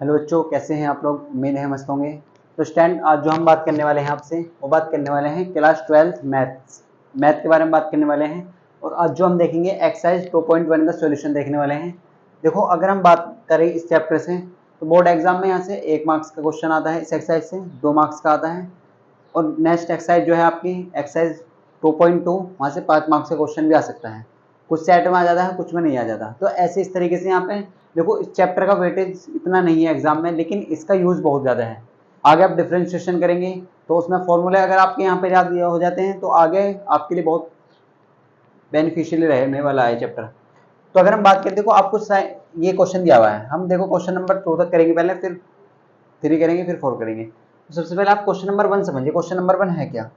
Hello बच्चों, कैसे हैं आप लोग। उम्मीद है मस्त होंगे। तो स्टैंड आज जो हम बात करने वाले हैं आपसे वो बात करने वाले हैं क्लास 12 मैथ के बारे में बात करने वाले हैं। और आज जो हम देखेंगे एक्सरसाइज 2.1 का सॉल्यूशन देखने वाले हैं। देखो, अगर हम बात करें इस चैप्टर से तो बोर्ड एग्जाम में यहाँ से 1 मार्क्स का क्वेश्चन आता है, इस एक्सरसाइज से 2 मार्क्स का आता है। और नेक्स्ट एक्सरसाइज जो है आपकी एक्सरसाइज 2.2, वहाँ से 5 मार्क्स का क्वेश्चन भी आ सकता है। कुछ सेट में आ जाता है, कुछ में नहीं आ जाता। तो ऐसे इस तरीके से यहाँ पे देखो, इस चैप्टर का वेटेज इतना नहीं है एग्जाम में, लेकिन इसका यूज बहुत ज़्यादा है। आगे आप डिफरेंशिएशन करेंगे तो उसमें फॉर्मूले अगर आपके यहाँ पे याद हो जाते हैं तो आगे आपके लिए बहुत बेनिफिशियली रहने वाला है चैप्टर। तो अगर हम बात करें, देखो आपको ये क्वेश्चन दिया हुआ है, हम देखो क्वेश्चन नंबर 2 तक करेंगे पहले, फिर 3 करेंगे, फिर 4 करेंगे। तो सबसे पहले आप क्वेश्चन नंबर 1 समझिए। क्वेश्चन नंबर 1 है क्या?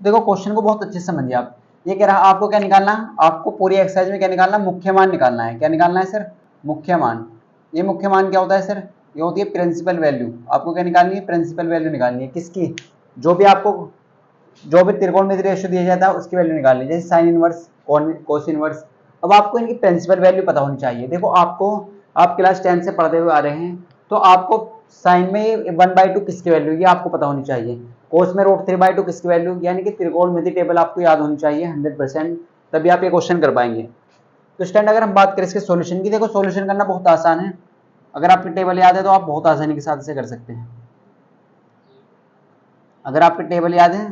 देखो क्वेश्चन को बहुत अच्छे से समझिए आप। ये कह रहा है आपको क्या निकालना, आपको पूरी एक्सरसाइज में क्या निकालना, मुख्य मान निकालना है। क्या निकालना है सर? मुख्य मान। ये मुख्य मान क्या होता है सर? ये होती है प्रिंसिपल वैल्यू। आपको क्या निकालनी है? प्रिंसिपल वैल्यू निकालनी है। किसकी? जो भी त्रिकोणमिति रेशियो दिया जाता है उसकी वैल्यू निकालनी है, जैसे साइन इनवर्स, कोस इनवर्स। अब आपको इनकी प्रिंसिपल वैल्यू पता होनी चाहिए। देखो आप क्लास 10 से पढ़ते हुए आ रहे हैं, तो आपको साइन में 1/2 किसकी वैल्यू, ये आपको पता होनी चाहिए। कोस में √3/2 किसकी वैल्यू, यानी कि त्रिकोणमिति टेबल आपको याद होनी चाहिए 100%, तभी आप ये क्वेश्चन कर पाएंगे। तो स्टैंड अगर हम बात करें इसके सॉल्यूशन की, देखो सॉल्यूशन करना बहुत आसान है। अगर आपकी टेबल याद है तो आप बहुत आसानी के साथ इसे कर सकते हैं। अगर आपकी टेबल याद है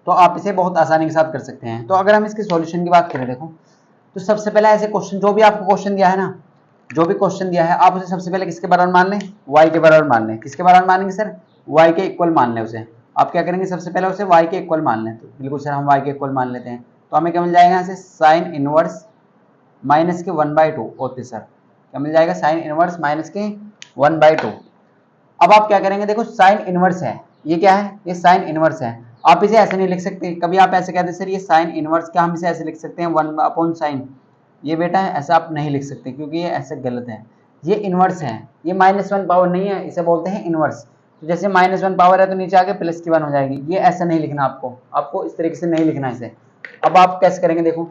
तो आप इसे बहुत आसानी के साथ कर सकते हैं। तो अगर हम इसके सॉल्यूशन की बात करें, देखो तो सबसे पहले ऐसे क्वेश्चन, जो भी आपको क्वेश्चन दिया है ना, जो भी क्वेश्चन दिया है आप उसे सबसे पहले किसके बराबर मान लें? y के बराबर मान लें। किसके बराबर मानेंगे सर? y के इक्वल मान लें उसे। आप क्या करेंगे, सबसे पहले उसे y के इक्वल मान लें। तो बिल्कुल सर, हम y के इक्वल मान लेते हैं। तो हमें क्या मिल जाएगा यहाँ से? साइन इनवर्स माइनस के 1/2 होते सर। क्या मिल जाएगा? साइन इनवर्स माइनस के 1/2। अब आप क्या करेंगे, देखो साइन इनवर्स है, ये क्या है? ये साइन इनवर्स है। आप इसे ऐसे नहीं लिख सकते। कभी आप ऐसे कहते सर ये साइन इनवर्स, क्या हम इसे ऐसे लिख सकते हैं 1/sin? ये बेटा है, ऐसा आप नहीं लिख सकते क्योंकि ये ऐसे गलत है। ये इनवर्स है, ये -1 पावर नहीं है, इसे बोलते हैं इनवर्स। तो जैसे -1 पावर है तो नीचे आके +1 हो जाएगी। ये ऐसा नहीं लिखना, आपको इस तरीके से नहीं लिखना इसे। अब आप कैसे करेंगे, देखो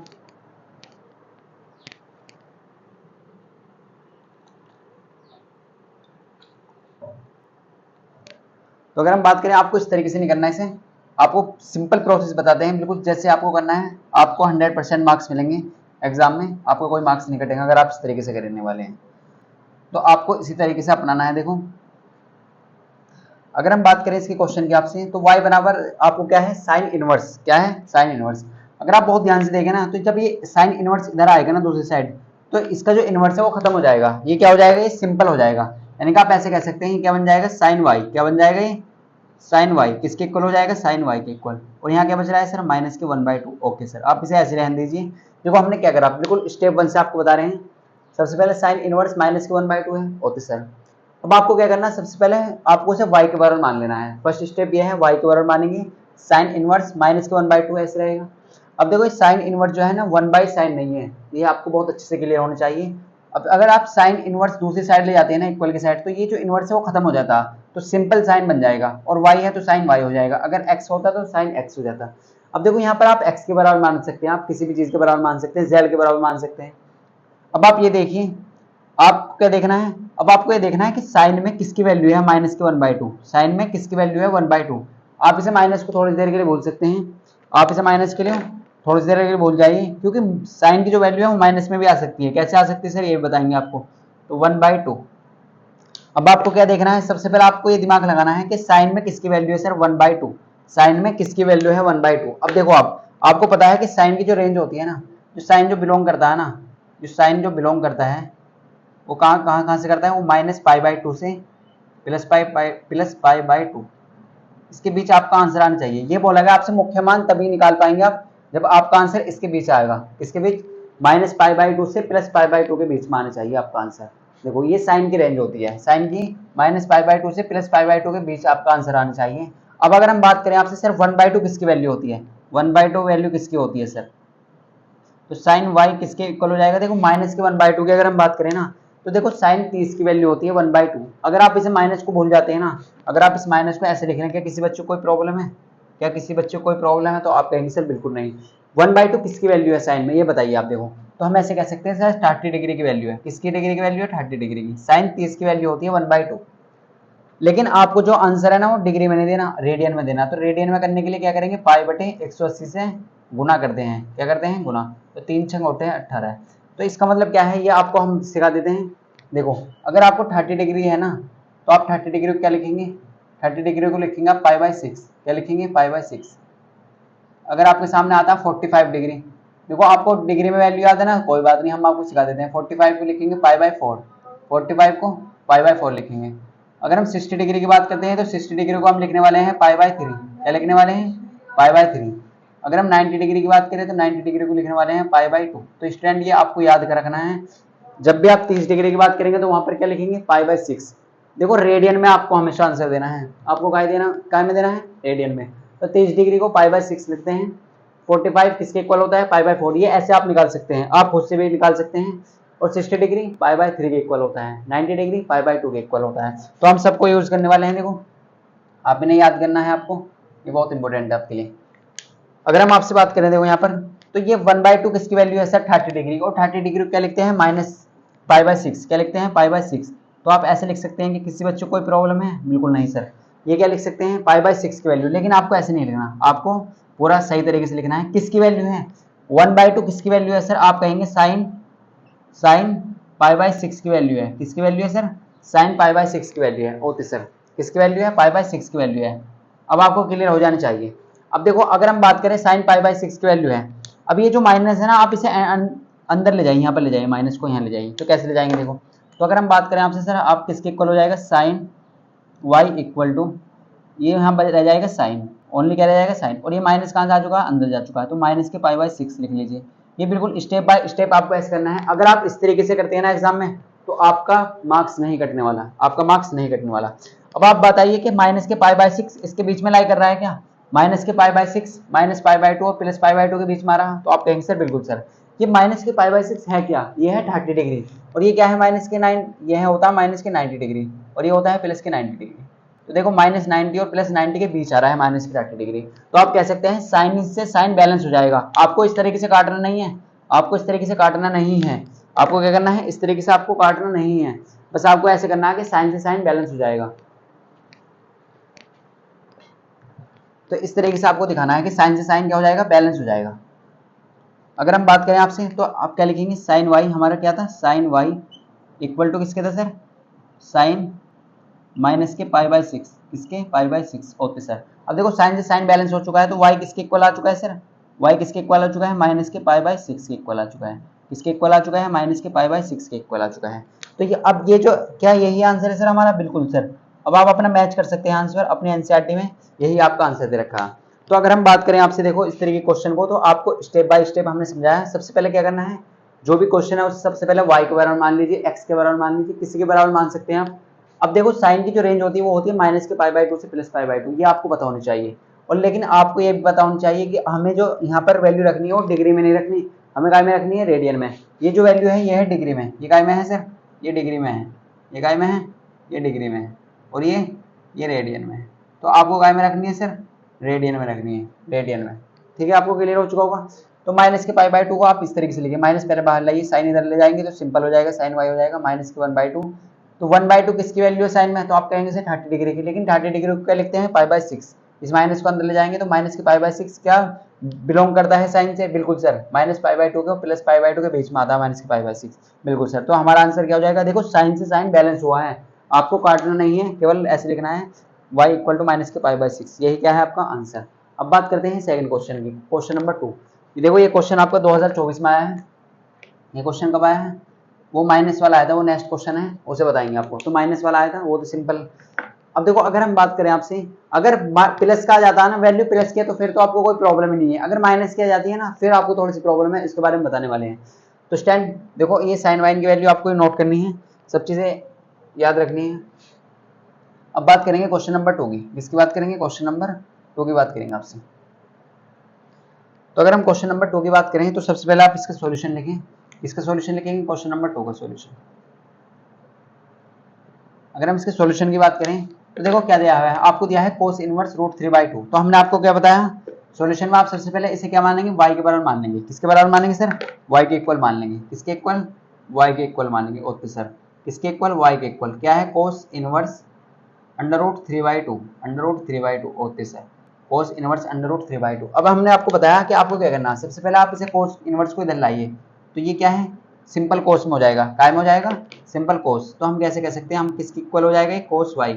तो अगर हम बात करें, आपको इस तरीके से नहीं करना है इसे। आपको सिंपल प्रोसेस बताते हैं, बिल्कुल जैसे आपको करना है। आपको 100% मार्क्स मिलेंगे एग्जाम में, आपको कोई मार्क्स नहीं कटेगा अगर आप इस तरीके से करने वाले हैं। तो आपको इसी तरीके से अपनाना है। देखो अगर हम बात करें इसके क्वेश्चन की आपसे, तो y बराबर आपको क्या है? Sine inverse. क्या है? Sine inverse. अगर आप बहुत ध्यान से देखें ना, तो जब ये साइन इनवर्स इधर आएगा ना दूसरी साइड, तो इसका जो इनवर्स है वो खत्म हो जाएगा। ये क्या हो जाएगा? ये सिंपल हो जाएगा। यानी कि आप ऐसे कह सकते हैं क्या बन जाएगा? Sine y। क्या बन जाएगा? ये साइन y किसके इक्वल हो जाएगा? साइन y के इक्वल। और यहाँ क्या बच रहा है सर? माइनस के 1/2। ओके सर, आप इसे ऐसे रहने दीजिए। देखो हमने क्या करा, बिल्कुल स्टेप 1 से आपको बता रहे हैं। सबसे पहले साइन इनवर्स माइनस के 1/2 है। ओके सर, अब आपको क्या करना है, सबसे पहले आपको इसे y के बराबर मान लेना है। फर्स्ट स्टेप ये है, y के बराबर मानेंगे। साइन इनवर्स माइनस के 1/2 ऐसे रहेगा। अब देखो साइन इनवर्स जो है ना 1/sin नहीं है, ये आपको बहुत अच्छे से क्लियर होना चाहिए। अब अगर आप साइन इनवर्स दूसरी साइड ले जाते हैं ना, इक्वल की साइड, तो ये जो इनवर्स है वो खत्म हो जाता, तो सिंपल साइन बन जाएगा। और y है तो साइन y हो जाएगा। अगर x होता तो साइन x हो जाता। अब देखो यहाँ पर आप x के बराबर मान सकते हैं, आप किसी भी चीज के बराबर मान सकते हैं, z के बराबर मान सकते हैं। अब आप ये देखिए, आपको क्या देखना है? अब आपको ये देखना है कि साइन में किसकी वैल्यू है? माइनस के 1/2। साइन में किसकी वैल्यू है? 1/2। आप इसे माइनस को थोड़ी देर के लिए भूल सकते हैं। आप इसे माइनस के लिए थोड़ी देर के लिए भूल जाइए, क्योंकि साइन की जो वैल्यू है वो माइनस में भी आ सकती है। कैसे आ सकती है सर, ये बताएंगे आपको। तो 1/2। अब आपको क्या देखना है, सबसे पहले आपको ये दिमाग लगाना है कि साइन में किसकी वैल्यू है सर? 1/2। साइन में किसकी वैल्यू है? 1/2। अब देखो आपको पता है कि साइन की जो रेंज होती है ना, जो साइन जो बिलोंग करता है ना, जो साइन जो बिलोंग करता है वो कहाँ से करता है? वो -π/2 से +π/2, इसके बीच आपका आंसर आना चाहिए। ये बोला गया आपसे मुख्य मान तभी निकाल पाएंगे आप जब आपका आंसर इसके बीच आएगा। इसके बीच -π/2 से +π/2 के बीच में आना चाहिए आपका आंसर। देखो ये साइन की रेंज होती है, साइन की -π/2 से +π/2 के बीच आपका आंसर आना चाहिए। अब अगर हम बात करें आपसे, सर 1/2 किसकी वैल्यू होती है? 1/2 वैल्यू किसकी होती है सर? तो साइन y किसके इक्वल हो जाएगा? देखो माइनस के 1/2 की अगर हम बात करें ना, तो देखो साइन 30 की वैल्यू होती है 1/2। अगर आप इसे माइनस को भूल जाते हैं ना, अगर आप इस माइनस को ऐसे लिख रहे हैं, क्या किसी बच्चे को कोई प्रॉब्लम है? क्या किसी बच्चे को कोई प्रॉब्लम है? तो आप कहेंगे सर बिल्कुल नहीं। 1/2 किसकी वैल्यू है साइन में, ये बताइए आप। देखो तो हम ऐसे कह सकते हैं सर 30 डिग्री की वैल्यू है। किसकी डिग्री की वैल्यू है? 30 डिग्री की। साइन 30 की वैल्यू होती है 1/2। लेकिन आपको जो आंसर है ना वो डिग्री में नहीं देना, रेडियन में देना। तो रेडियन में करने के लिए क्या करेंगे, पाई बटे 180 से गुना करते हैं। क्या करते हैं? गुना। तो 3 छंग होते हैं 18। तो इसका मतलब क्या है, ये आपको हम सिखा देते हैं। देखो अगर आपको 30 डिग्री है ना, तो आप 30 डिग्री को क्या लिखेंगे? 30 डिग्री को लिखेंगे आप पाई/6। क्या लिखेंगे? पाई/6। अगर आपके सामने आता है 45 डिग्री, देखो आपको डिग्री में वैल्यू याद है ना, कोई बात नहीं, हम आपको सिखा देते हैं। 45 को लिखेंगे पाई/4, 45 को पाई/4 लिखेंगे। अगर हम 60 डिग्री की बात करते हैं तो 60 डिग्री को हम लिखने वाले हैं पाई/3। क्या लिखने वाले हैं? पाई/3। अगर हम 90 डिग्री की बात करें तो 90 डिग्री को लिखने वाले हैं पाई/2। तो स्टूडेंट ये आपको याद कर रखना है, जब भी आप 30 डिग्री की बात करेंगे तो वहां पर क्या लिखेंगे? पाई/6। देखो रेडियन में आपको हमेशा आंसर देना है। आपको काय में देना है? रेडियन में। तो 30 डिग्री को पाई/6 लिखते हैं। 45 किसके इक्वल होता है? पाई/4। ये ऐसे आप निकाल सकते हैं, आप खुद से भी निकाल सकते हैं। और 60 डिग्री पाई/3 के इक्वल होता है। 90 डिग्री पाई/2 के इक्वल होता है। तो हम सबको यूज करने वाले हैं। देखो आपने याद करना है आपको, ये बहुत इंपॉर्टेंट है आपके लिए। अगर हम आपसे बात करें देखो यहाँ पर, तो ये 1/2 किसकी वैल्यू है सर? 30 डिग्री। और 30 डिग्री को क्या लिखते हैं? -पाई/6। क्या लिखते हैं? पाई/6। तो आप ऐसे लिख सकते हैं कि किसी बच्चे को कोई प्रॉब्लम है? बिल्कुल नहीं सर। ये क्या लिख सकते हैं? पाई/6 की वैल्यू। लेकिन आपको ऐसे नहीं लिखना, आपको पूरा सही तरीके से लिखना है। किसकी वैल्यू है? 1/2 किसकी वैल्यू है सर? आप कहेंगे साइन पाई/6 की वैल्यू है। किसकी वैल्यू है सर? साइन पाई/6 की वैल्यू है। ओके सर, किसकी वैल्यू है? पाई/6 की वैल्यू है। अब आपको क्लियर हो जानी चाहिए। अब देखो अगर हम बात करें साइन पाई/6 की वैल्यू है, अब ये जो माइनस है ना, आप इसे अंदर ले जाइए, यहाँ पर ले जाइए, माइनस को यहाँ ले जाइए। तो कैसे ले जाएंगे देखो, तो अगर हम बात करें आपसे सर, आप किसके इक्वल हो जाएगा? साइन वाई इक्वल टू, ये यहाँ पर रह जाएगा साइन, ओनली क्या रह जाएगा? साइन। और ये माइनस कहाँ जा चुका है? अंदर जा चुका है। तो माइनस के पाई/6 लिख लीजिए। ये बिल्कुल स्टेप बाय स्टेप आपको ऐसे करना है। अगर आप इस तरीके से करते हैं ना एग्जाम में, तो आपका मार्क्स नहीं कटने वाला, आपका मार्क्स नहीं कटने वाला। अब आप बताइए कि माइनस के पाई/6 इसके बीच में लाई कर रहा है क्या? माइनस के पाई/6 माइनस पाई/2 और प्लस पाई/2 के बीच में आ रहा, तो आप कहेंगे सर बिल्कुल सर। ये माइनस के पाई/6 है क्या? ये है 30 डिग्री। और ये क्या है? माइनस के 9, ये होता है माइनस के 90 डिग्री, और ये होता है प्लस के 90 डिग्री। तो देखो -90 और +90 के बीच आ रहा है माइनस की 30 डिग्री। तो आप कह सकते हैं साइन से साइन बैलेंस हो जाएगा। आपको इस तरीके से काटना नहीं है, आपको इस तरीके से काटना नहीं है। आपको क्या करना है? इस तरीके से आपको काटना नहीं है, बस आपको ऐसे करना है कि साइन से साइन बैलेंस हो जाएगा। तो इस तरीके से आपको दिखाना है कि साइन से साइन क्या हो जाएगा? बैलेंस हो जाएगा। अगर हम बात करें आपसे, तो आप क्या लिखेंगे? साइन वाई हमारा क्या था? साइन वाई इक्वल टू किसके था सर? साइन माइनस के पाई/6, किसके? पाई/6। Okay sir. अब देखो साइन से साइन बैलेंस हो चुका है, तो y किसके इक्वल आ चुका है सर? y किसके इक्वल आ चुका है? माइनस के पाई/6 के इक्वल आ चुका है। किसके इक्वल आ चुका है? माइनस के पाई/6 के इक्वल आ चुका है। तो ये अब ये जो क्या यही आंसर है सर हमारा? बिल्कुल सर। अब आप अपना मैच कर सकते हैं आंसर अपने एनसीईआरटी में, यही आपका आंसर दे रखा है। तो अगर हम बात करें आपसे देखो इस तरीके के क्वेश्चन को, तो आपको स्टेप बाय स्टेप हमने समझाया है। सबसे पहले क्या करना है, जो भी क्वेश्चन है उससे सबसे पहले y के बराबर मान लीजिए, x के बराबर मान लीजिए, किसी के बराबर मान सकते हैं आप। अब देखो साइन की जो रेंज होती है वो होती है माइनस के पाई/2 से प्लस पाई/2, ये आपको पता होनी चाहिए। और लेकिन आपको ये भी पता होनी चाहिए कि हमें जो यहाँ पर वैल्यू रखनी है वो डिग्री में नहीं रखनी, हमें काय में रखनी है? रेडियन में। ये जो वैल्यू है ये है डिग्री में, ये काय में है सर? ये डिग्री में है। ये काय में है? ये डिग्री में है। और ये रेडियन में है। तो आपको काय में रखनी है सर? रेडियन में रखनी है, रेडियन में। ठीक है, आपको क्लियर हो चुका होगा। तो माइनस के पाई/2 को आप इस तरीके से लिखिए, माइनस पहले बाहर लाइए, साइन इधर ले जाएंगे तो सिंपल हो जाएगा, साइन वाई हो जाएगा माइनस के 1/2। तो 1/2 किसकी वैल्यू है साइन में? तो आप कहेंगे सर 30 डिग्री की। लेकिन 30 डिग्री को क्या लिखते हैं? पाई/6। इस माइनस को अंदर ले जाएंगे तो माइनस के पाई/6 क्या बिलोंग करता है साइन से? बिल्कुल सर। माइनस पाई/2 के प्लस पाई/2 के बीच में आता है माइनस के पाई/6। बिल्कुल सर। तो हमारा आंसर क्या हो जाएगा? देखो साइन से साइन बैलेंस हुआ है, आपको काटना नहीं है, केवल ऐसे लिखना है y इक्वल टू माइनस के पाई/6। यही क्या है आपका आंसर। अब बात करते हैं सेकंड क्वेश्चन की, क्वेश्चन नंबर 2। देखो ये क्वेश्चन आपका 2024 में आया है। ये क्वेश्चन कब आया है? वो माइनस वाला आया था, वो नेक्स्ट क्वेश्चन है, उसे बताएंगे आपको। तो माइनस वाला आया था वो तो सिंपल। अब देखो अगर हम बात करें आपसे, अगर प्लस का आ जाता है ना, वैल्यू प्लस की है, तो फिर तो आपको कोई प्रॉब्लम ही नहीं है। अगर माइनस की आ जाती है ना, फिर आपको थोड़ी सी प्रॉब्लम है, इसके बारे में बताने वाले हैं। तो स्टैंड देखो, ये साइन वाइन की वैल्यू आपको नोट करनी है, सब चीजें याद रखनी है। अब बात करेंगे क्वेश्चन नंबर 2 की। किसकी बात करेंगे? क्वेश्चन नंबर 2 की बात करेंगे आपसे। तो अगर हम क्वेश्चन नंबर 2 की बात करें तो सबसे पहले आप इसका सॉल्यूशन लिखें। इसका सॉल्यूशन लिखेंगे क्वेश्चन नंबर 2 का सॉल्यूशन। अगर हम इसके सॉल्यूशन की बात करें तो देखो क्या दिया हुआ है, आपको दिया है cos इनवर्स √3/2। तो हमने आपको क्या बताया? सॉल्यूशन में आप सबसे पहले इसे क्या मान लेंगे, y के बराबर मान लेंगे। किसके बराबर मानेंगे सर, y के इक्वल मान लेंगे। किसके इक्वल, y के इक्वल मानेंगे। ओके सर, किसके इक्वल, y के इक्वल। क्या है, cos inverse under root 3/2, under root 3/2। Okay sir, cos inverse under root 3/2। अब हमने आपको बताया कि आपको क्या करना है, सबसे पहले आप इसे कोस इनवर्स को इधर लाइए, तो ये क्या है, सिंपल कोस में हो जाएगा। काय में हो जाएगा, सिंपल कोस। तो हम कैसे कह सकते हैं, हम किसके इक्वल हो जाएगा, कोस y।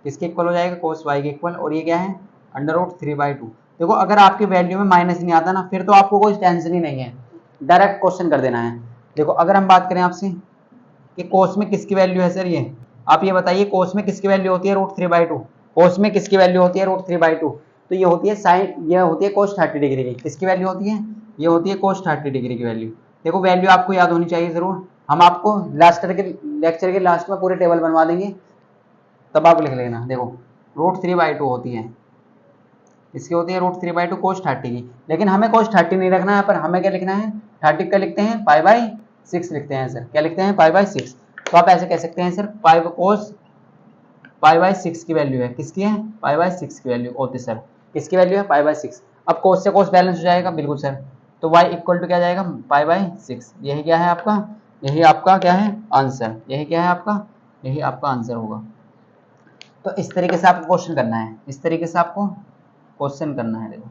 किसके इक्वल हो जाएगा, कोस y के इक्वल। और ये क्या है, अंडर रूट 3/2। देखो अगर आपकी वैल्यू में माइनस नहीं आता ना, फिर तो आपको कोई टेंशन ही नहीं है, डायरेक्ट क्वेश्चन कर देना है। देखो अगर हम बात करें आपसे कि कोस में किसकी वैल्यू है सर, ये आप ये बताइए, कोस में किसकी वैल्यू होती है, रूट 3/2। कोस में किसकी वैल्यू होती है, रूट 3/2। तो ये होती है साइन, ये होती है कोस 30 डिग्री की। किसकी वैल्यू होती है, ये होती है कोस 30 डिग्री की वैल्यू। देखो वैल्यू आपको याद होनी चाहिए जरूर। हम आपको लेक्चर के लास्ट में पूरे टेबल बनवा देंगे, तब आप लिख लेना। देखो रूट 3/2 होती है, इसकी होती है रूट 3/2 कोस 30 की। लेकिन हमें कोस 30 नहीं रखना है, पर हमें क्या लिखना है, 30 का लिखते हैं π/6 लिखते हैं सर। क्या लिखते हैं, π/6। तो आप ऐसे कह सकते हैं सर, कोस π/6 की वैल्यू है। किसकी है, π/6 की वैल्यू। ओके सर, किसकी वैल्यू है, π/6। अब कोस से कोस बैलेंस हो जाएगा, बिल्कुल सर। तो y इक्वल टू क्या जाएगा, π/6। यही क्या है आपका, यही आपका क्या है आंसर, यही क्या है आपका, यही आपका आंसर होगा। तो इस तरीके से आपको क्वेश्चन करना है, इस तरीके से आपको क्वेश्चन करना है। देखो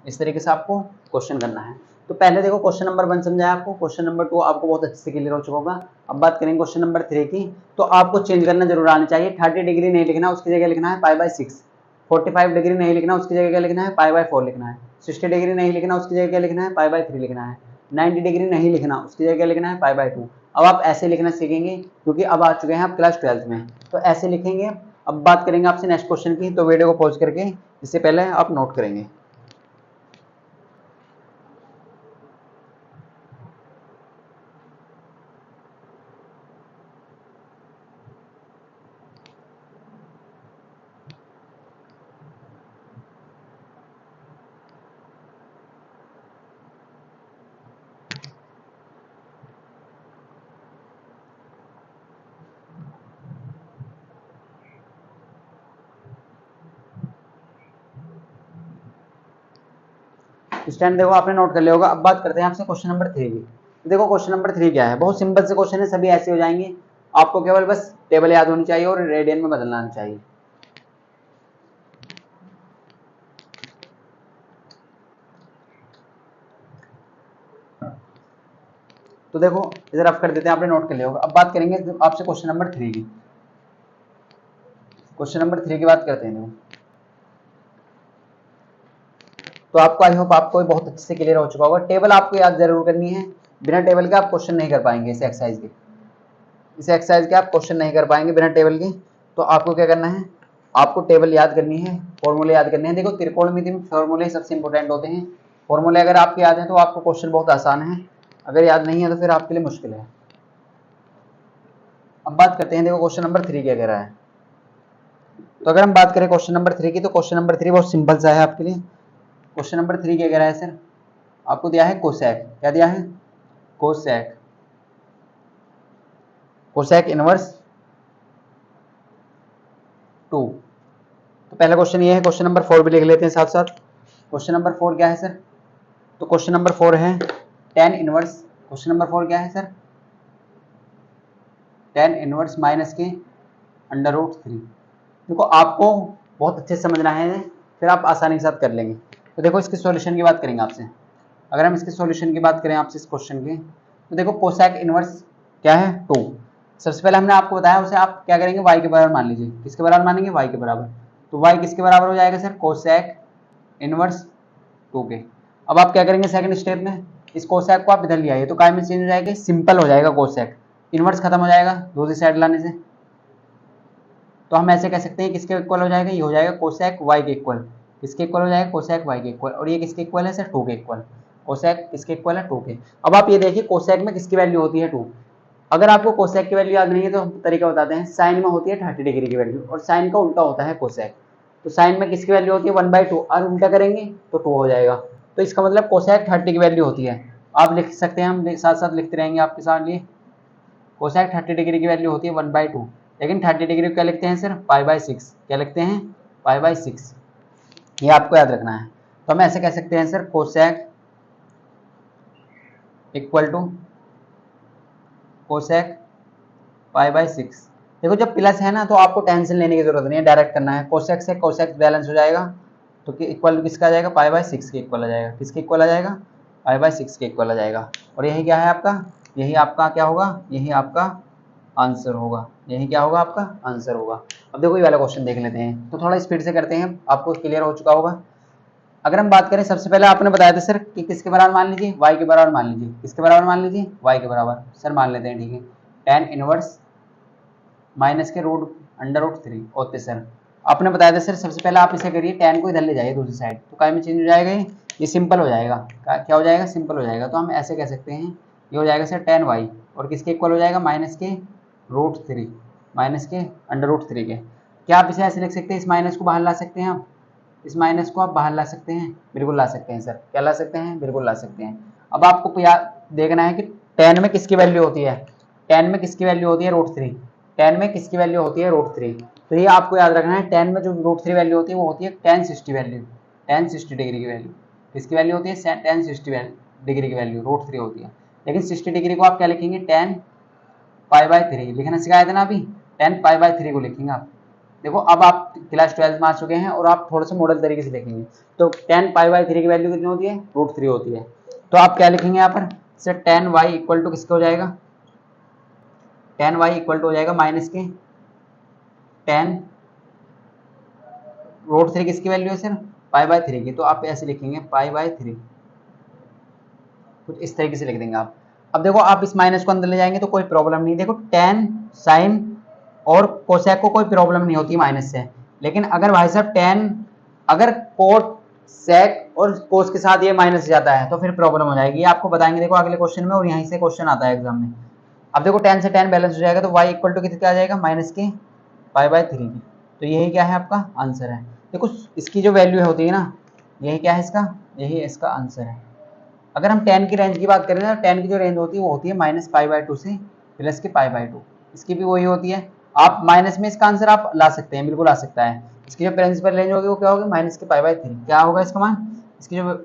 इस तरीके से आपको क्वेश्चन करना है। तो पहले देखो क्वेश्चन नंबर 1 समझाया आपको, क्वेश्चन नंबर 2 आपको बहुत अच्छे से क्लियर हो चुका होगा। अब बात करेंगे क्वेश्चन नंबर 3 की। तो आपको चेंज करना जरूर आना चाहिए। 30 डिग्री नहीं लिखना, उसकी जगह लिखना है π/6। 45 डिग्री नहीं लिखना, उसकी जगह क्या लिखना है, π/4 लिखना है। 60 डिग्री नहीं लिखना, उसकी जगह क्या लिखना है, π/3 लिखना है। 90 डिग्री नहीं लिखना, उसकी जगह क्या लिखना है, π/2। अब आप ऐसे लिखना सीखेंगे, क्योंकि अब आ चुके हैं आप क्लास 12th में, तो ऐसे लिखेंगे। अब बात करेंगे आपसे नेक्स्ट क्वेश्चन की, तो वीडियो को पॉज करके इससे पहले आप नोट करेंगे। स्टैंड देखो आपने नोट कर लिया होगा। अब बात करते हैं आपसे क्वेश्चन नंबर 3 की। देखो क्वेश्चन नंबर 3 क्या है, बहुत सिंपल से क्वेश्चन है, सभी ऐसे हो जाएंगे। आपको केवल बस टेबल याद होनी चाहिए और रेडियन में बदलना आना चाहिए। तो देखो इधर आप कर देते हैं, आपने नोट कर लिया होगा। अब बात करेंगे आपसे क्वेश्चन नंबर 3 की। क्वेश्चन नंबर 3 की बात करते हैं। देखो तो आपको आई होप आपको बहुत अच्छे से क्लियर हो चुका होगा। टेबल आपको याद जरूर करनी है, बिना टेबल के आप क्वेश्चन नहीं कर पाएंगे। इस एक्सरसाइज के, इस एक्सरसाइज के आप क्वेश्चन नहीं कर पाएंगे बिना टेबल के। तो आपको क्या करना है, आपको टेबल याद करनी है, फॉर्मूले याद करने हैं। देखो त्रिकोणमिति में फॉर्मूले सबसे इंपॉर्टेंट होते हैं। फॉर्मूले अगर आपके याद हैं तो आपको क्वेश्चन बहुत आसान है, अगर याद नहीं है तो फिर आपके लिए मुश्किल है। अब बात करते हैं, देखो क्वेश्चन नंबर 3 क्या कह रहा है। तो अगर हम बात करें क्वेश्चन नंबर 3 की, तो क्वेश्चन नंबर 3 बहुत सिंपल सा है आपके लिए। क्वेश्चन नंबर 3 क्या कह रहा है सर, आपको दिया है कोसेक। क्या दिया है, कोसेक, कोसेक इनवर्स 2। तो पहला क्वेश्चन ये है। क्वेश्चन नंबर 4 भी लिख लेते हैं साथ साथ। क्वेश्चन नंबर 4 क्या है सर, तो क्वेश्चन नंबर 4 है tan इनवर्स। क्वेश्चन नंबर 4 क्या है सर, tan इनवर्स माइनस के अंडर रूट 3। देखो आपको बहुत अच्छे से समझना है, फिर आप आसानी के साथ कर लेंगे। तो देखो इसके सॉल्यूशन की बात करेंगे आपसे। अगर हम इसके सॉल्यूशन की बात करें आपसे इस क्वेश्चन की, तो देखो कोसेक इनवर्स क्या है, 2। सबसे पहले हमने आपको बताया, उसे आप क्या करेंगे, y के बराबर मान लीजिए। किसके बराबर मानेंगे, y के बराबर। तो y किसके बराबर हो जाएगा सर, कोसेक इनवर्स 2 के। अब आप क्या करेंगे सेकंड स्टेप में, इस कोसेक को आप इधर ले आइए, तो काय में चेंज हो जाएगा, सिंपल हो जाएगा कोसेक। इनवर्स खत्म हो जाएगा दूसरी साइड लाने से। तो हम ऐसे कह सकते हैं किसके इक्वल हो जाएगा, ये हो जाएगा कोसेक y के इक्वल। किसके इक्वल हो जाएगा, कोसेक y के इक्वल। और ये किसके इक्वल है सर, 2 के इक्वल। कोसेक किसके इक्वल है, 2 के। अब आप ये देखिए कोसेक में किसकी वैल्यू होती है, 2। अगर आपको कोसेक की वैल्यू याद नहीं है तो तरीका बताते हैं। साइन में होती है 30 डिग्री की वैल्यू, और साइन का उल्टा होता है कोसेक। तो साइन में किसकी वैल्यू होती है, 1/2, और उल्टा करेंगे तो 2 हो जाएगा। तो इसका मतलब कोसेक 30 की वैल्यू होती है। आप लिख सकते हैं, हम साथ साथ लिखते रहेंगे आपके साथ। लिए कोसेक 30 डिग्री की वैल्यू होती है 1/2, लेकिन 30 डिग्री को क्या लिखते हैं सर, π/6। क्या लिखते हैं, π/6। ये आपको याद रखना है। तो हम ऐसे कह सकते हैं sir cosec equal to cosec pi by 6। देखो जब प्लस है ना तो आपको टेंशन लेने की जरूरत नहीं है, डायरेक्ट करना है। कोसेक से कोसेक बैलेंस हो जाएगा तो कि इक्वल किसका आ जाएगा, पाई बाई 6 के इक्वल आ जाएगा। किसके इक्वल आ जाएगा, पाई बाई 6 के इक्वल आ जाएगा। और यही क्या है आपका, यही आपका क्या होगा, यही आपका आंसर होगा। यही क्या होगा, आपका आंसर होगा। अब देखो ये वाला क्वेश्चन देख लेते हैं, तो थोड़ा स्पीड से करते हैं, आपको क्लियर हो चुका होगा। अगर हम बात करें, सबसे पहले आपने बताया था सर कि किसके बराबर मान लीजिए, y के बराबर मान लीजिए। किसके बराबर मान लीजिए, y के बराबर। सर मान लेते हैं, ठीक है। tan इनवर्स माइनस के रूट अंडर रूट 3 होते सर। आपने बताया था सर सबसे पहले आप इसे करिए, tan को इधर ले जाइए दूसरी साइड, तो काय में चेंज हो जाएगा, ये सिंपल हो जाएगा। क्या हो जाएगा, सिंपल हो जाएगा। तो हम ऐसे कह सकते हैं, ये हो जाएगा सर tan y, और किसके इक्वल हो जाएगा, माइनस के रूट 3, माइनस के अंडर रूट 3 के। क्या आप इसे ऐसे लिख सकते हैं, इस माइनस को बाहर ला सकते हैं आप, इस माइनस को आप बाहर ला सकते हैं, बिल्कुल ला सकते हैं सर। क्या ला सकते हैं, बिल्कुल ला सकते हैं। अब आपको देखना है कि tan में किसकी वैल्यू होती है, tan में किसकी वैल्यू होती है, रूट 3। tan में किसकी वैल्यू होती है, रूट 3। तो ये आपको याद रखना है, tan में जो रूट 3 वैल्यू होती है वो होती है tan 60 वैल्यू, tan 60 डिग्री की वैल्यू। किसकी वैल्यू होती है, tan 60 डिग्री की वैल्यू रूट 3 होती है। लेकिन 60 डिग्री को आप क्या लिखेंगे, tan पाई बाई 3 लिखना सिखाया था ना अभी, tan पाई बाई 3 को लिखेंगे आप। देखो अब आप क्लास 12 में आ चुके हैं और आप थोड़ा सा मॉडल तरीके से लिखेंगे। तो tan पाई बाई 3 की वैल्यू कितनी होती है, रूट 3 होती है। तो आप क्या लिखेंगे यहाँ पर, sir tan y equal to किसका हो जाएगा, tan y इक्वल टू हो जाएगा माइनस के tan रूट 3 किसकी वैल्यू है सर, पाई बाई 3 की। तो आप ऐसे लिखेंगे पाई बाई 3, कुछ इस तरीके से लिख देंगे आप। अब देखो आप इस माइनस को अंदर ले जाएंगे तो कोई प्रॉब्लम नहीं। देखो tan साइन और कोसेक को कोई प्रॉब्लम नहीं होती माइनस से, लेकिन अगर भाई साहब tan अगर कोट सेक और कोस के साथ ये माइनस जाता है तो फिर प्रॉब्लम हो जाएगी। ये आपको बताएंगे देखो अगले क्वेश्चन में, और यहीं से क्वेश्चन आता है एग्जाम में। अब देखो tan से tan बैलेंस हो जाएगा तो y इक्वल टू कितना आ जाएगा, माइनस के पाई बाई 3 की। तो यही क्या है, आपका आंसर है। देखो इसकी जो वैल्यू होती है ना, यही क्या है इसका, यही इसका आंसर है। अगर हम tan की रेंज की बात करें ना, tan की जो रेंज होती है वो होती है माइनस पाई बाई 2 से प्लस के पाई बाई 2। इसकी भी वही होती है। आप माइनस में इसका आंसर आप ला सकते हैं, बिल्कुल आ सकता है। इसकी जो प्रिंसिपल रेंज होगी वो क्या होगी, माइनस के पाई बाई 3। क्या होगा इसका मान, इसकी जो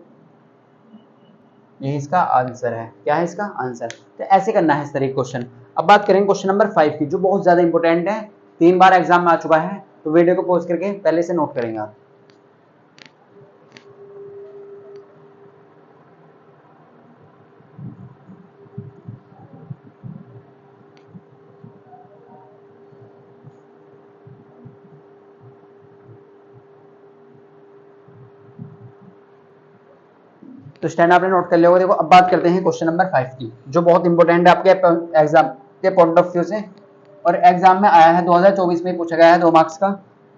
यही इसका आंसर है। क्या है इसका आंसर। तो ऐसे करना है इस तरह क्वेश्चन। अब बात करेंगे क्वेश्चन नंबर 5 की, जो बहुत ज्यादा इंपॉर्टेंट है, 3 बार एग्जाम में आ चुका है। तो वीडियो को पॉज करके पहले से नोट करेंगे आप। तो स्टैंड आपने नोट कर लिया होगा। देखो अब बात करते हैं क्वेश्चन नंबर 5 की, जो बहुत इंपॉर्टेंट है आपके एग्जाम के पॉइंट ऑफ व्यू से, और एग्जाम में आया है 2024 में पूछा गया है 2 मार्क्स का।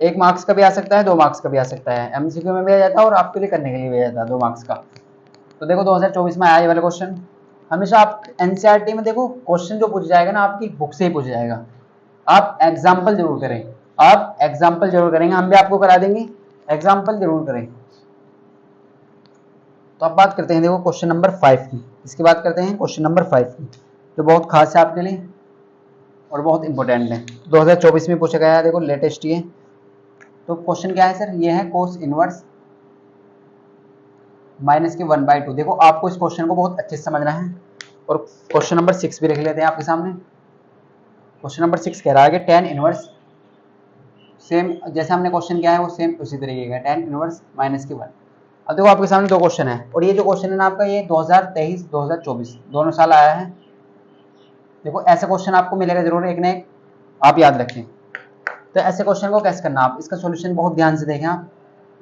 1 मार्क्स का भी आ सकता है, 2 मार्क्स का भी आ सकता है। एमसीक्यू में भी आ जाता है और आपके लिए करने के लिए भी आ जाता है 2 मार्क्स का। तो देखो 2024 में आया ये वाला क्वेश्चन। हमेशा आप एनसीईआरटी में देखो क्वेश्चन जो पूछ जाएगा ना आपकी बुक से ही पूछ जाएगा। आप एग्जाम्पल जरूर करें, आप एग्जाम्पल जरूर करेंगे, हम भी आपको करा देंगे, एग्जाम्पल जरूर करें। तो अब बात करते हैं देखो क्वेश्चन नंबर 5 की। इसकी बात करते हैं क्वेश्चन नंबर 5 की, जो बहुत खास है आपके लिए और बहुत इंपॉर्टेंट है। 2024 में पूछा गया है, देखो लेटेस्ट ये। तो क्वेश्चन क्या है सर, ये है कोस इनवर्स माइनस के 1/2। देखो आपको इस क्वेश्चन को बहुत अच्छे से समझना है, और क्वेश्चन नंबर 6 भी लिख लेते हैं आपके सामने। क्वेश्चन नंबर 6 कह रहा है कि tan इनवर्स, सेम जैसे हमने क्वेश्चन किया है वो सेम उसी तरीके का, tan इनवर्स माइनस के 1। अब देखो आपके सामने 2 क्वेश्चन है, और ये जो क्वेश्चन है ना आपका, ये 2023 2024 दोनों साल आया है। देखो ऐसा क्वेश्चन आपको मिलेगा जरूर एक ना एक, आप याद रखें। तो ऐसे क्वेश्चन को कैसे करना, आप इसका सॉल्यूशन बहुत ध्यान से देखें, आप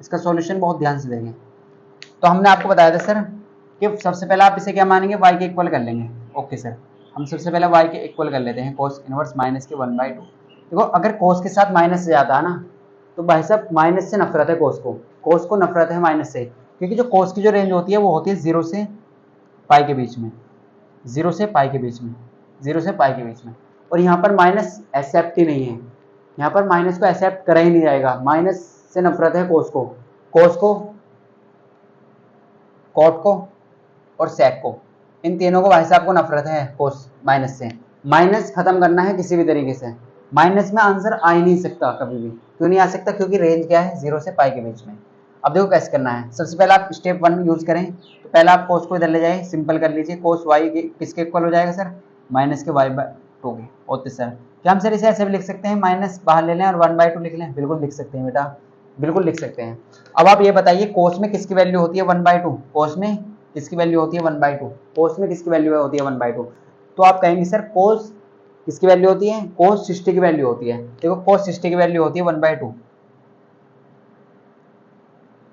इसका सॉल्यूशन बहुत ध्यान से देखें। तो हमने आपको बताया था सर कि सबसे पहले आप इसे क्या मानेंगे, y के इक्वल कर लेंगे। ओके सर, हम सबसे पहले y के इक्वल कर लेते हैं कोस इनवर्स माइनस के 1/2। देखो अगर कोस के साथ माइनस से जाता है ना, तो भाई साहब माइनस से नफरत है कोस को नफरत है माइनस से, क्योंकि जो कोस की जो रेंज होती है वो होती है 0 से पाई के बीच में, 0 से पाई के बीच में, 0 से पाई के बीच में। और यहाँ पर माइनस एक्सेप्ट ही नहीं है, यहाँ पर माइनस को एक्सेप्ट करा ही नहीं जाएगा। माइनस से नफरत है कोस को, कॉट को और सेक को, इन तीनों को भाई साहब को नफरत है कोस माइनस से। माइनस खत्म करना है किसी भी तरीके से, माइनस में आंसर आ ही नहीं सकता कभी भी। क्यों नहीं आ सकता, क्योंकि रेंज क्या है 0 से पाई के बीच में। अब देखो कैसे करना है। सबसे पहले आप स्टेप 1 यूज करें, तो पहले आप कोस को इधर ले जाए, सिंपल कर लीजिए। कोस वाई किसके इक्वल हो जाएगा सर, माइनस के वाई बाय टू के। ओके सर, क्या हम सर इसे ऐसे भी लिख सकते हैं, माइनस बाहर ले लें और 1/2 लिख लें? बिल्कुल लिख सकते हैं बेटा, बिल्कुल लिख सकते हैं। अब आप ये बताइए कोस में किसकी वैल्यू होती है 1/2? कोस में किसकी वैल्यू होती है 1/2? कोस में किसकी वैल्यू होती है 1/2? तो आप कहेंगे सर कोस किसकी वैल्यू होती है, कोस 60 की वैल्यू होती है। देखो कोस 60 की वैल्यू होती है 1/2।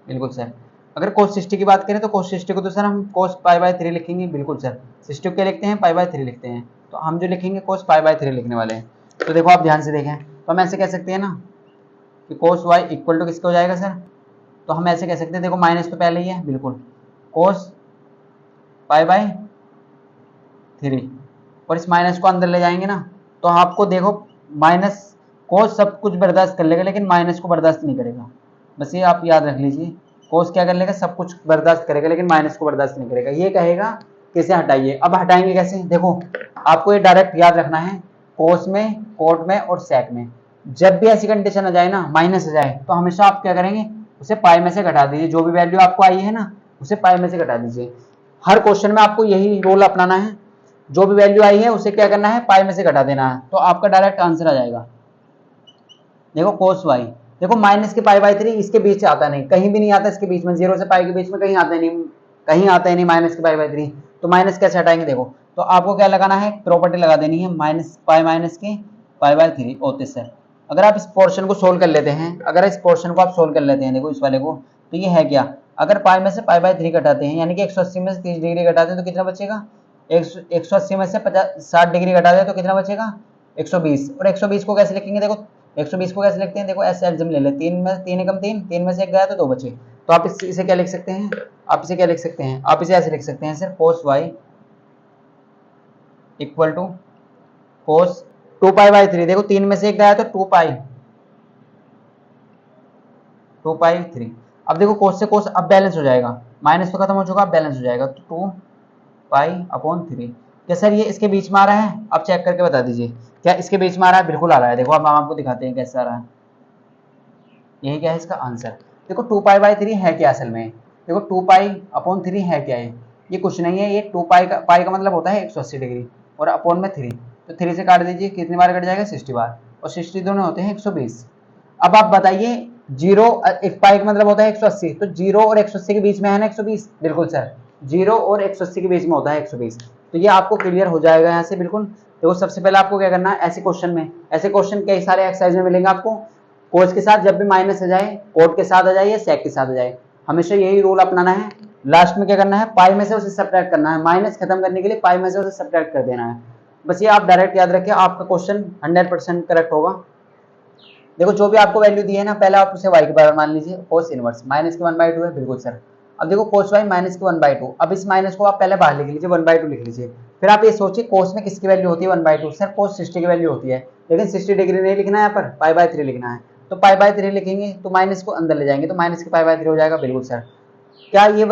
बिल्कुल सर, अगर कोस 60 की बात करें तो कोस 60 को तो सर हम कोस π/3 लिखेंगे। बिल्कुल सर, 60 को क्या लिखते हैं, π/3 लिखते हैं। तो हम जो लिखेंगे कोस π/3 लिखने वाले हैं। तो देखो आप ध्यान से देखें, तो हम ऐसे कह सकते हैं ना कि कोस y इक्वल टू किसका हो जाएगा सर, तो हम ऐसे कह सकते हैं, देखो माइनस तो पहले ही है, बिल्कुल कोस π/3, और इस माइनस को अंदर ले जाएंगे ना, तो आपको देखो माइनस कोस सब कुछ बर्दाश्त कर लेगा लेकिन माइनस को बर्दाश्त नहीं करेगा। बस ये आप याद रख लीजिए, कोस क्या कर लेगा, सब कुछ बर्दाश्त करेगा लेकिन माइनस को बर्दाश्त नहीं करेगा। ये कहेगा कि इसे हटाइए। अब हटाएंगे कैसे, देखो आपको ये डायरेक्ट याद रखना है, कोस में, कोट में और सेक में जब भी ऐसी कंडीशन आ जाए ना, माइनस आ जाए, तो हमेशा आप क्या करेंगे, उसे पाई में से घटा दीजिए। जो भी वैल्यू आपको आई है ना, उसे पाई में से घटा दीजिए। हर क्वेश्चन में आपको यही रूल अपनाना है, जो भी वैल्यू आई है उसे क्या करना है, पाई में से घटा देना है, तो आपका डायरेक्ट आंसर आ जाएगा। देखो कोस वाई, देखो माइनस के π/3 इसके बीच से आता नहीं, कहीं भी नहीं आता इसके बीच में, 0 से पाई के बीच में कहीं आता नहीं, कहीं आता ही नहीं माइनस के π/3। तो माइनस कैसे हटाएंगे, देखो तो आपको क्या लगाना है, प्रॉपर्टी लगा देनी है, माइनस पाई माइनस के π/3 होते सर। अगर आप इस पोर्शन को सोल्व कर लेते हैं, अगर इस पोर्शन को आप सोल्व कर लेते हैं, देखो इस वाले को, तो ये है क्या, अगर पाई में से π/3 घटाते हैं, यानी कि 180 में से 30 डिग्री घटाते हैं तो कितना बचेगा, 180 में से 60 डिग्री घटाते हैं तो कितना बचेगा, 120। और 120 को कैसे लिखेंगे, देखो 120 को कैसे लिखते हैं, देखो ऐसे एल्जम ले ले, 3 में 3 एकम 3, 3 में से 1 गया तो 2 बचे। तो आप इसे क्या लिख सकते हैं, आप इसे क्या लिख सकते हैं, आप इसे ऐसे लिख सकते हैं sir, cos y equal to cos 2π/3। देखो 3 में से 1 गया तो 2π/3। अब देखो कोस से कोस अब बैलेंस हो जाएगा, माइनस तो खत्म हो चुका, अब बैलेंस हो जाएगा, तो 2π/3। क्या सर ये इसके बीच में आ रहा है, आप चेक करके बता दीजिए, क्या इसके बीच में आ रहा है, बिल्कुल आ रहा है। देखो अब हम आपको दिखाते हैं कैसे आ रहा है, यही क्या है इसका आंसर। देखो 2π/3 है क्या असल में, देखो 2π/3 है क्या है, ये कुछ नहीं है, ये 2π का मतलब होता है 180 डिग्री और अपॉन में 3, तो 3 से काट दीजिए, कितनी बार कट जाएगा, 60 बार, और 60 दोनों होते हैं 120। अब आप बताइए, 0 एक पाई का मतलब होता है 180, तो 0 और 180 के बीच में है ना 120, बिल्कुल सर 0 और 180 के बीच में होता है 120। तो ये आपको क्लियर हो जाएगा यहाँ से, बिल्कुल। देखो सबसे पहले आपको क्या करना है, ऐसे क्वेश्चन में, ऐसे क्वेश्चन कई सारे एक्सरसाइज में मिलेंगे आपको, कोस के साथ जब भी माइनस आ जाए, कोट के साथ आ जाए या सेक के साथ आ जाए, हमेशा यही रूल अपनाना है। लास्ट में क्या करना है, पाई में से उसे सब्ट्रैक्ट करना है, माइनस खत्म करने के लिए पाई में से उसे सब्ट्रैक्ट कर देना है। बस ये आप डायरेक्ट याद रखिए, आपका क्वेश्चन 100% करेक्ट होगा। देखो जो भी आपको वैल्यू दी है ना, पहले आप उसे y के बराबर मान लीजिए, कोस इनवर्स माइनस के 1/2 है, बिल्कुल सर। अब देखो कोस y माइनस के 1/2, अब इस माइनस को आप पहले बाहर लिख लीजिए, 1/2 लिख लीजिए। फिर आप ये सोचिए कोस में किसकी वैल्यू होती है 1/2, सर कोस 60 की वैल्यू होती है, लेकिन 60 डिग्री नहीं लिखना है, यहाँ पर π/3 लिखना है। तो π/3 लिखेंगे तो माइनस को अंदर ले जाएंगे, तो माइनस के π/3 हो जाएगा, बिल्कुल सर। क्या ये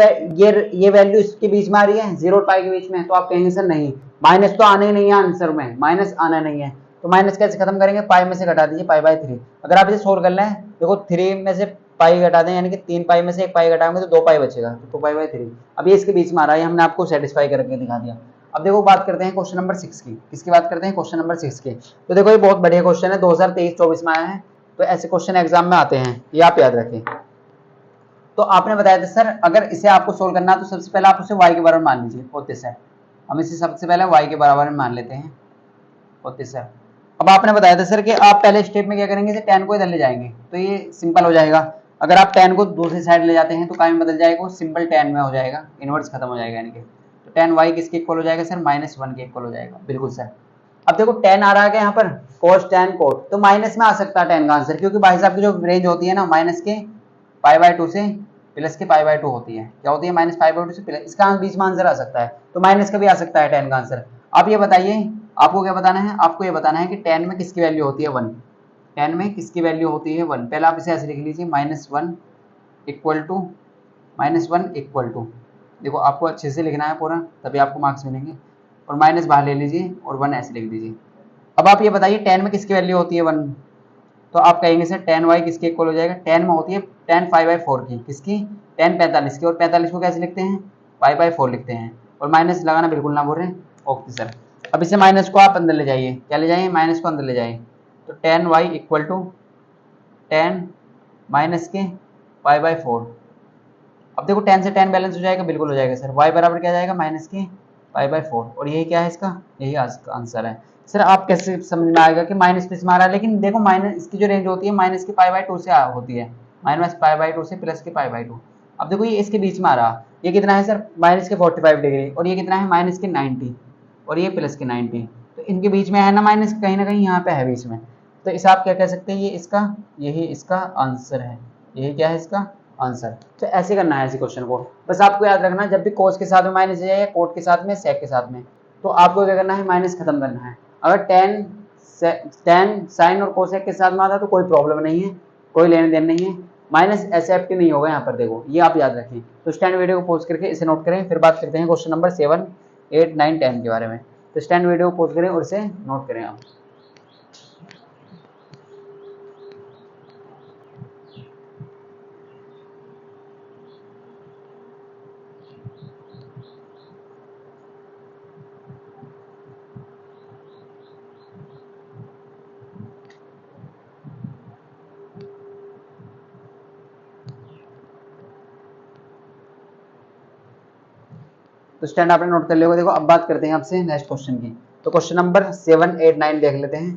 वैल्यू इसके बीच में आ रही है, 0 और पाई के बीच में, तो आप कहेंगे सर नहीं, माइनस तो आना ही नहीं है आंसर में, माइनस आना नहीं है। तो माइनस कैसे खत्म करेंगे, पाई में से घटा दीजिए π/3। अगर आप इसे सोल्व कर लें, देखो 3 में से पाई घटा दें, यानी कि 3 पाई में से 1 पाई घटाएंगे तो 2 पाई बचेगा, तो 2π/3। अब ये इसके बीच में आ रहा है, हमने आपको सेटिस्फाई करके दिखा दिया। अब देखो बात करते हैं क्वेश्चन नंबर 6 की, किसकी बात करते हैं, क्वेश्चन नंबर 6 की। तो देखो ये बहुत बढ़िया क्वेश्चन है, 2023-24 में आया है, तो ऐसे क्वेश्चन एग्जाम में आते हैं, ये आप याद रखें। तो आपने बताया था सर अगर इसे आपको सोल्व करना है तो सबसे पहले आप उसे y के बराबर मान लीजिए, होते सर। हम इसे सबसे पहले y के बराबर में मान लेते हैं, होते सर। अब आपने बताया था सर कि आप पहले स्टेप में क्या करेंगे, इसे tan को इधर ले जाएंगे, तो ये सिंपल हो जाएगा। अगर आप tan को दूसरी साइड ले जाते हैं तो काय में बदल जाएगा, वो सिंपल tan में हो जाएगा, इनवर्स खत्म हो जाएगा, यानी कि तो tan y किसके इक्वल हो जाएगा सर, -1 के इक्वल हो जाएगा, बिल्कुल सर। अब देखो tan आ रहा है यहाँ पर, cos tan cot, तो माइनस में आ सकता है tan का आंसर, क्योंकि भाई साहब की जो रेंज होती है ना, माइनस के π/2 से प्लस के π/2 होती है, क्या होती है, -π/2 से प्लस, इसका बीच में आंसर आ सकता है, तो माइनस का भी आ सकता है tan का आंसर। आप ये बताइए, आपको क्या बताना है, आपको ये बताना है कि tan में किसकी वैल्यू होती है 1, tan में किसकी वैल्यू होती है 1। पहले आप इसे ऐसे लिख लीजिए, -1 इक्वल टू, देखो आपको अच्छे से लिखना है पूरा, तभी आपको मार्क्स मिलेंगे, और माइनस बाहर ले लीजिए और 1 ऐसे लिख दीजिए। अब आप ये बताइए tan में किसकी वैल्यू होती है 1, तो आप कहेंगे सर tan y किसके इक्वल हो जाएगा, tan में होती है tan 5/4 की, किसकी, tan 45 की, और 45 को कैसे लिखते हैं, π/4 लिखते हैं, और माइनस लगाना बिल्कुल ना भूलें। ओके सर, अब इसे माइनस को आप अंदर ले जाइए, क्या ले जाइए, माइनस को अंदर ले जाइए, तो tan y equal to tan minus के π/4। अब देखो tan से tan बैलेंस हो जाएगा, बिल्कुल हो जाएगा सर, y बराबर क्या जाएगा, माइनस के π/4, और यही क्या है इसका, यही आंसर है। सर आप कैसे समझ में आएगा कि माइनस प्लस में आ रहा है, लेकिन देखो माइनस इसकी जो रेंज होती है माइनस के π/2 से होती है, माइनस π/2 से प्लस के π/2। अब देखो ये इसके बीच में आ रहा, ये कितना है सर, माइनस के 45 डिग्री, और ये कितना है, माइनस के 90, और ये प्लस के 90, तो इनके बीच में है ना माइनस, कहीं ना कहीं यहाँ पे है बीच में, तो इसे आप क्या कह सकते हैं, ये इसका, यही इसका आंसर है, यही क्या है इसका आंसर। तो ऐसे करना है इसी क्वेश्चन को, बस आपको याद रखना जब भी कोस के साथ में माइनस जाए या कोट के साथ में, सेक के साथ में, तो आपको क्या करना है, माइनस खत्म करना है। अगर टेन साइन और कोसेक के साथ में आता तो कोई प्रॉब्लम नहीं है, कोई लेने देन नहीं है, माइनस एक्सेप्ट नहीं होगा यहाँ पर, देखो ये आप याद रखें। तो स्टैंड वीडियो को पॉज करके इसे नोट करें, फिर बात करते हैं क्वेश्चन नंबर 7, 8, 9, 10 के बारे में। तो स्टैंड वीडियो को पॉज करें और इसे नोट करें आप। तो स्टैंड आपने नोट कर लिया होगा। देखो अब बात करते हैं आपसे नेक्स्ट क्वेश्चन की। तो क्वेश्चन नंबर 7, 8, 9 देख लेते हैं।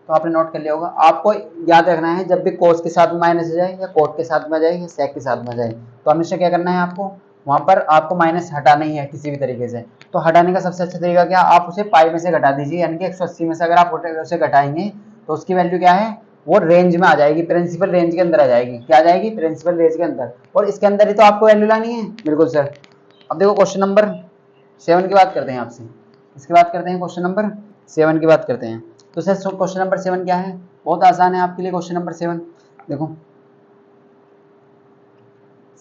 तो आपने नोट कर लिया होगा, आपको याद रखना है जब भी कोस के साथ में माइनस आ जाए या कोट के साथ में आ जाए या सेक के साथ में आ जाए, तो हमेशा क्या करना है, आपको वहां पर आपको माइनस हटाना ही है किसी भी तरीके से। तो हटाने का सबसे अच्छा तरीका क्या, आप उसे पाई में से घटा दीजिए, यानी कि 180 में से अगर आप उसे घटाएंगे तो उसकी वैल्यू क्या है, वो रेंज में आ जाएगी, प्रिंसिपल रेंज के अंदर आ जाएगी। क्या आ जाएगी, प्रिंसिपल रेंज के अंदर, और इसके अंदर ही तो आपको वैल्यू लानी है। बिल्कुल सर। अब देखो क्वेश्चन नंबर 7 की बात करते हैं आपसे, इसकी बात करते हैं, क्वेश्चन नंबर 7 की बात करते हैं। तो सर क्वेश्चन नंबर 7 क्या है, बहुत आसान है आपके लिए क्वेश्चन नंबर 7। देखो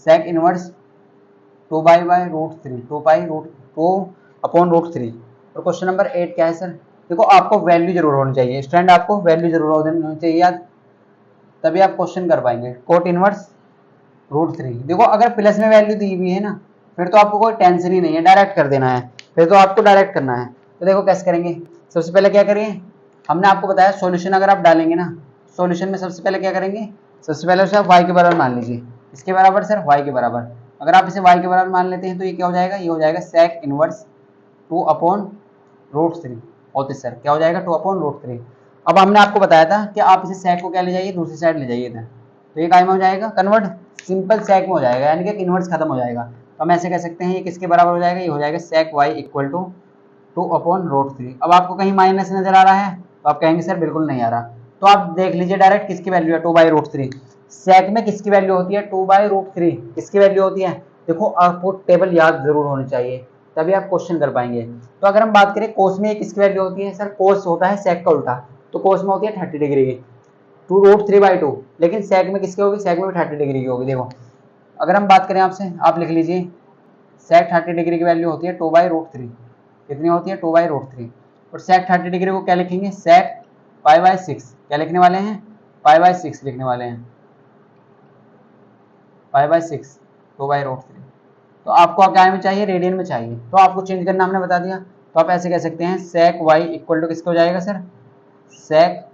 सेक इनवर्स 2 अपॉन रूट 3। और क्वेश्चन नंबर 8 क्या है सर, देखो आपको वैल्यू जरूर होनी चाहिए स्टूडेंट, आपको वैल्यू जरूर होनी चाहिए याद, तभी आप क्वेश्चन कर पाएंगे। कोट इनवर्स रूट 3, देखो अगर प्लस में वैल्यू दी हुई है ना, फिर तो आपको कोई टेंशन ही नहीं है, डायरेक्ट कर देना है, फिर तो आपको डायरेक्ट करना है। तो देखो कैसे करेंगे, सबसे पहले क्या करेंगे, हमने आपको बताया सॉल्यूशन अगर आप डालेंगे ना, सॉल्यूशन में सबसे पहले क्या करेंगे, सबसे पहले उसे आप y के बराबर मान लीजिए, इसके बराबर सर y के बराबर। अगर आप इसे y के बराबर मान लेते हैं तो ये क्या हो जाएगा, ये हो जाएगा सेक इनवर्स 2 अपॉन रूट 3 होते सर, क्या हो जाएगा 2 अपॉन रूट 3। अब हमने आपको बताया था कि आप इसे सेक को क्या ले जाइए, दूसरी साइड ले जाइए इधर, तो ये काय में हो जाएगा, कन्वर्ट सिंपल सेक में हो जाएगा, यानी कि इनवर्स खत्म हो जाएगा। तो हम ऐसे कह सकते हैं ये किसके बराबर हो जाएगा, ये हो जाएगा sec y equal to 2 upon root 3। अब आपको कहीं माइनस नजर आ रहा है तो आप कहेंगे सर बिल्कुल नहीं आ रहा, तो आप देख लीजिए डायरेक्ट किसकी वैल्यू है, 2/√3। सेक में किसकी वैल्यू होती है, 2/√3 किसकी वैल्यू होती है। देखो आपको टेबल याद जरूर होनी चाहिए, तभी आप क्वेश्चन कर पाएंगे। तो अगर हम बात करें कोस में किसकी वैल्यू होती है, सर कोस होता है सेक का उल्टा, तो कोस में होती है 30 डिग्री की, 2√3/2, लेकिन सेक में किसकी होगी, सेक में भी 30 डिग्री की होगी। देखो अगर हम बात करें आपसे, आप लिख लीजिए सेक 30 डिग्री की वैल्यू होती है 2/√3, कितनी होती है 2/√3। और सेक 30 डिग्री को क्या लिखेंगे, सेक π/6, क्या लिखने वाले हैं, π/6 लिखने वाले हैं, π/6 2/√3। तो आपको क्या में चाहिए, रेडियन में चाहिए, तो आपको चेंज करना हमने बता दिया। तो आप ऐसे कह सकते हैं सेक y इक्वल टू किसका हो जाएगा सर, सेक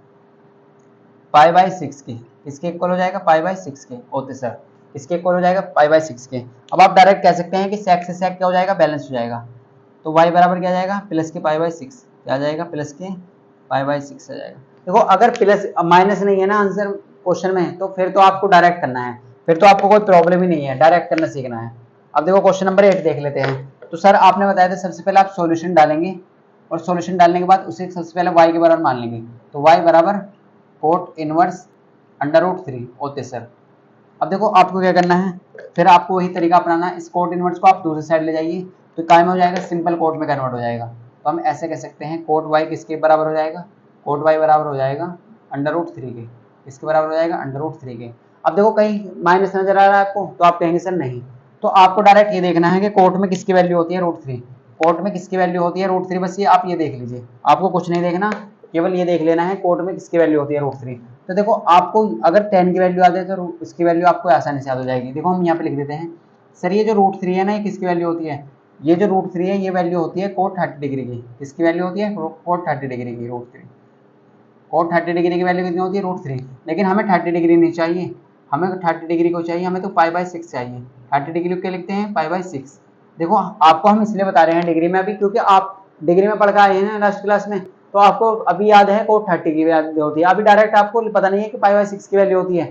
π/6 के, किसके इक्वल हो जाएगा, π/6 के होते सर, इसके इक्वल हो जाएगा π/6 के। अब आप डायरेक्ट कह सकते हैं कि सेक से सेक क्या हो जाएगा, बैलेंस हो जाएगा, तो y बराबर क्या जाएगा, प्लस के π/6, क्या आ जाएगा, प्लस के π/6 आ जाएगा। देखो अगर प्लस माइनस नहीं है ना आंसर क्वेश्चन में, तो फिर तो आपको डायरेक्ट करना है, फिर तो आपको कोई प्रॉब्लम ही नहीं है, डायरेक्ट करना सीखना है। अब देखो क्वेश्चन नंबर 8 देख लेते हैं। तो सर आपने बताया था सबसे पहले आप सॉल्यूशन डालेंगे, और सॉल्यूशन डालने के बाद उसे सबसे पहले y के बराबर मान लेंगे, तो y बराबर कोट इनवर्स √3 होते सर। अब देखो आपको क्या करना है, फिर आपको वही तरीका अपनाना है, इस कोट इनवर्स को आप दूसरी साइड ले जाइए, तो काय में हो जाएगा, सिंपल कोट में कन्वर्ट हो जाएगा। तो हम ऐसे कह सकते हैं कोट y किसके बराबर हो जाएगा, कोट y बराबर हो जाएगा √3 के, किसके बराबर हो जाएगा, √3 के। अब देखो कहीं माइनस नजर आ रहा है आपको, तो आप कहेंगे सर नहीं, तो आपको डायरेक्ट ये देखना है कि कोट में किसकी वैल्यू होती है, √3, कोट में किसकी वैल्यू होती है √3, बस ये आप ये देख लीजिए, आपको कुछ नहीं देखना, केवल ये देख लेना है कोट में किसकी वैल्यू होती है √3। तो देखो आपको अगर 10 की वैल्यू आ जाए तो इसकी वैल्यू आपको आसानी से याद हो जाएगी। देखो हम यहाँ पे लिख देते हैं सर ये जो √3 है ना ये किसकी वैल्यू होती है, ये जो √3 है ये वैल्यू होती है कोट 30 डिग्री की। किसकी वैल्यू होती है, कोट 30 डिग्री की √3। कोट 30 डिग्री की वैल्यू कितनी होती है √3। लेकिन हमें 30 डिग्री नहीं चाहिए, हमें 30 डिग्री को चाहिए, हमें तो π/6 चाहिए। 30 डिग्री को क्या लिखते हैं π/6। देखो आपको हम इसलिए बता रहे हैं डिग्री में अभी क्योंकि आप डिग्री में पढ़ के आए हैं लास्ट क्लास में, तो आपको अभी याद है कोट 30 की वैल्यू होती है। अभी डायरेक्ट आपको पता नहीं है कि π/6 की वैल्यू होती है,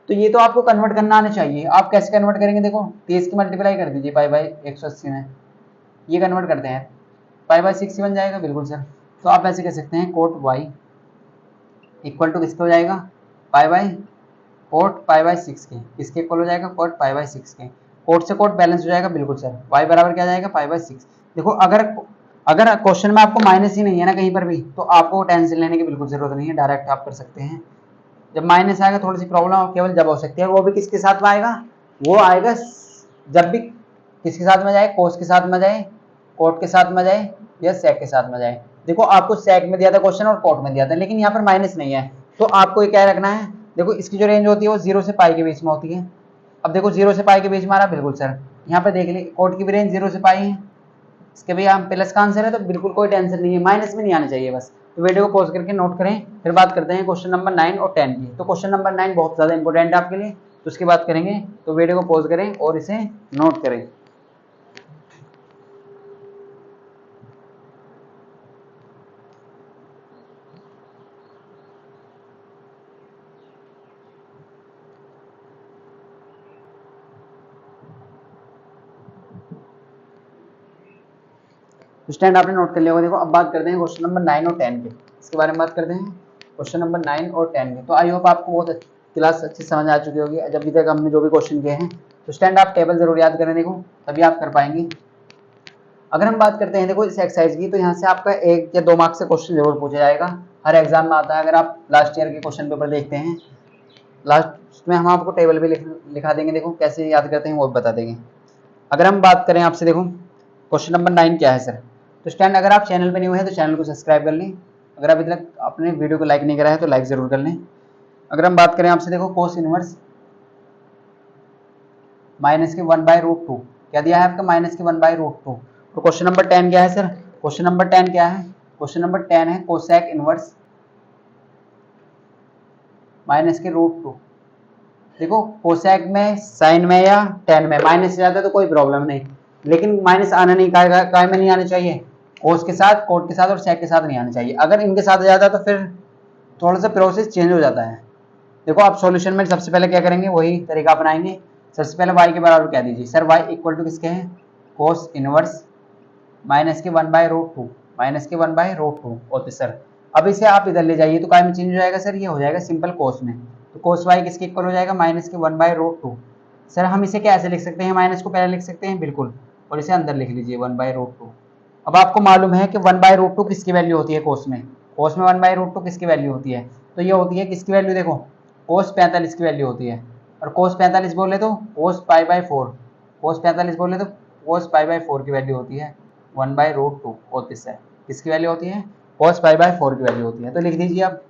तो ये तो आपको कन्वर्ट करना आना चाहिए। आप कैसे कन्वर्ट करेंगे, देखो 30 की मल्टीप्लाई कर दीजिए π/180 में, ये कन्वर्ट करते हैं π/6 बन जाएगा। बिल्कुल सर, तो आप ऐसे कह सकते हैं कोट y इक्वल टू किसके हो जाएगा कोट π/6 के, किसके इक्वल हो जाएगा कोट π/6 के। कोट से कोट बैलेंस हो जाएगा। बिल्कुल सर, y बराबर क्या जाएगा π/6। देखो अगर क्वेश्चन में आपको माइनस ही नहीं है ना कहीं पर भी, तो आपको टेंशन लेने की बिल्कुल जरूरत नहीं है, डायरेक्ट आप कर सकते हैं। जब माइनस आएगा थोड़ी सी प्रॉब्लम केवल जब हो सकती है, वो भी किसके साथ में आएगा, वो आएगा जब भी किसके साथ में जाए, कोस के साथ में जाए, कोट के साथ में जाए या सेक के साथ में जाए। देखो आपको सेक में दिया था क्वेश्चन और कोट में दिया था, लेकिन यहाँ पर माइनस नहीं है, तो आपको ये क्या रखना है, देखो इसकी जो रेंज होती है वो 0 से पाई के बीच में होती है। अब देखो 0 से पाई के बीच में आ रहा, बिल्कुल सर यहाँ पे देख ली कोट की भी रेंज 0 से पाई है, इसके भी हम प्लस का आंसर है, तो बिल्कुल कोई टेंशन नहीं है, माइनस में नहीं आना चाहिए बस। तो वीडियो को पॉज करके नोट करें, फिर बात करते हैं क्वेश्चन नंबर 9 और 10 की। तो क्वेश्चन नंबर 9 बहुत ज़्यादा इंपॉर्टेंट है आपके लिए, तो उसकी बात करेंगे, तो वीडियो को पॉज करें और इसे नोट करें। स्टैंड आपने नोट कर लिया होगा। देखो अब बात करते हैं क्वेश्चन नंबर 9 और 10 के, इसके बारे में बात करते हैं क्वेश्चन नंबर 9 और 10 के। तो आई होप आपको बहुत क्लास अच्छी समझ आ चुकी होगी जब अभी तक हमने जो भी क्वेश्चन किए हैं। तो स्टैंड आप टेबल जरूर याद करें, देखो तभी आप कर पाएंगे। अगर हम बात करते हैं देखो इस एक्सरसाइज की, तो यहाँ से आपका 1 या 2 मार्क्स से क्वेश्चन जरूर पूछा जाएगा, हर एग्जाम में आता है। अगर आप लास्ट ईयर के क्वेश्चन पेपर देखते हैं, लास्ट में हम आपको टेबल भी लिखा देंगे, देखो कैसे याद करते हैं वो बता देंगे। अगर हम बात करें आपसे, देखो क्वेश्चन नंबर 9 क्या है सर। तो स्टैंड अगर आप चैनल पे न्यू है तो चैनल को सब्सक्राइब कर लें, अगर अभी तक आपने वीडियो को लाइक नहीं करा है तो लाइक जरूर कर लें। अगर हम बात करें आपसे, देखो कोस इनवर्स माइनस के 1/√2 क्या दिया है आपका, माइनस के 1/√2। तो क्वेश्चन नंबर 10 क्या है सर, क्वेश्चन नंबर 10 क्या है, क्वेश्चन नंबर 10 है कोसेक इनवर्स माइनस के √2। देखो कोसेक में, साइन में या टेन में माइनस से जाता है तो कोई प्रॉब्लम नहीं, लेकिन माइनस आना नहीं, काय में नहीं आना चाहिए, कोस के साथ, कोट के साथ और सेक के साथ नहीं आना चाहिए। अगर इनके साथ आ जाता है तो फिर थोड़ा सा प्रोसेस चेंज हो जाता है। देखो आप सॉल्यूशन में सबसे पहले क्या करेंगे, वही तरीका अपनाएंगे। सबसे पहले y के बराबर क्या दीजिए सर, y इक्वल टू किसके हैं, कोस इनवर्स माइनस के 1/√2, माइनस के 1/√2 होते सर। अब इसे आप इधर ले जाइए तो काय में चेंज हो जाएगा सर, ये हो जाएगा सिंपल कोस में। तो कोस y किसके इक्वल हो जाएगा, माइनस के 1/√2। सर हम इसे कैसे लिख सकते हैं, माइनस को पहले लिख सकते हैं बिल्कुल, और इसे अंदर लिख लीजिए 1/√2। अब आपको मालूम है कि 1/√2 किसकी वैल्यू होती है कोस में, कोस में 1/√2 किसकी वैल्यू होती है, तो ये होती है किसकी वैल्यू, देखो कोस 45 की वैल्यू होती है। और कोस 45 बोले तो कोस π/4, कोस 45 बोले तो कोस π/4 की वैल्यू होती है 1/√2 होती है, किसकी वैल्यू होती है, कोस π/4 की वैल्यू होती है। तो लिख दीजिए आप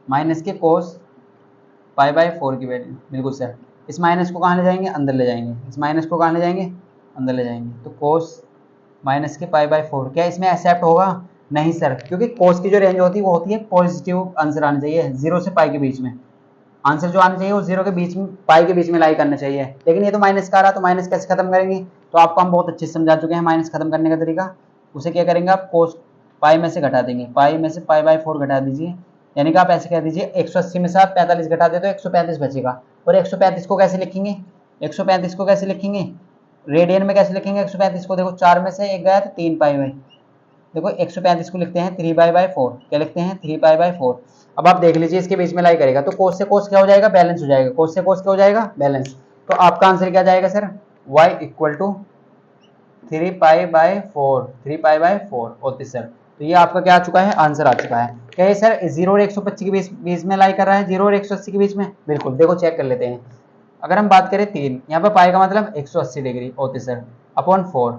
माइनस के कोस π/4 की वैल्यू, बिल्कुल सर। इस माइनस को कहाँ ले जाएंगे, अंदर ले जाएंगे, इस माइनस को कहाँ ले जाएंगे, अंदर ले जाएंगे। तो कोस माइनस के π/4 क्या इसमें एक्सेप्ट होगा, नहीं सर, क्योंकि कोस की जो रेंज होती है वो होती है पॉजिटिव आंसर आना चाहिए 0 से पाई के बीच में, आंसर जो आना चाहिए वो 0 के बीच में, पाई के बीच में लाई करना चाहिए। लेकिन ये तो माइनस का आ रहा, तो माइनस कैसे खत्म करेंगे, तो आपको हम बहुत अच्छे से समझा चुके हैं माइनस खत्म करने का तरीका। उसे क्या करेंगे आप, कोस पाई में से घटा देंगे, पाई में से π/4 घटा दीजिए, यानी कि आप ऐसे कह दीजिए 180 में से आप 45 घटा दे तो 135 बचेगा। और 135 को कैसे लिखेंगे, 135 को कैसे लिखेंगे, रेडियन में कैसे लिखेंगे 135 को, देखो 4 में से 1 गया तो 3 पाई में, देखो 135 को लिखते हैं 3π/4, क्या लिखते हैं 3π/4। अब आप देख लीजिए इसके बीच में लाई करेगा तो कोस से कोस क्या हो जाएगा, बैलेंस हो जाएगा, कोस से कोस क्या हो जाएगा, बैलेंस। तो आपका आंसर क्या जाएगा सर, y इक्वल टू 3π/4, 3π/4 होती सर। तो ये आपका क्या आ चुका है, आंसर आ चुका है। क्या ये सर 0 और 125 के बीच में लाई कर रहा है, 0 और 180 के बीच में, बिल्कुल। देखो चेक कर लेते हैं। अगर हम बात करें 3, यहाँ पे पाई का मतलब 180 डिग्री होती सर, अपॉन 4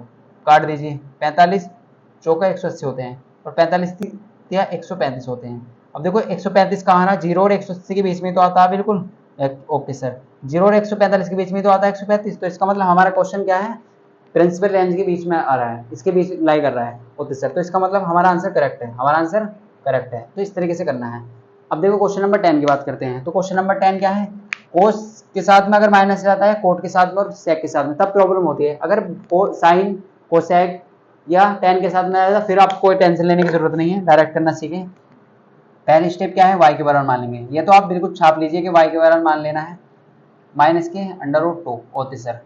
काट दीजिए 45, चौका 180 होते हैं और 45 या 135 होते हैं। अब देखो 135 कहाँ ना, 0 और 180 के बीच में तो आता है बिल्कुल। ओके सर, 0 और 145 के बीच में तो आता है 135, तो इसका मतलब हमारा क्वेश्चन क्या है, प्रिंसिपल रेंज के बीच में आ रहा है, इसके बीच लाई कर रहा है। ओके सर, तो इसका मतलब हमारा आंसर करेक्ट है, हमारा आंसर करेक्ट है। तो इस तरीके से करना है। अब देखो क्वेश्चन नंबर 10 की बात करते हैं। तो क्वेश्चन नंबर 10 क्या है, कोस के साथ में अगर माइनस जाता है, कोट के साथ में और सेक के साथ में, तब प्रॉब्लम होती है। अगर साइन कोसेक या टेन के साथ में आएगा, फिर आपको कोई टेंशन लेने की जरूरत नहीं है, डायरेक्ट करना सीखें। पहली स्टेप क्या है, वाई के बराबर मान लेंगे। ये तो आप बिल्कुल छाप लीजिए कि वाई के बराबर मान लेना है माइनस के √2 होते सर।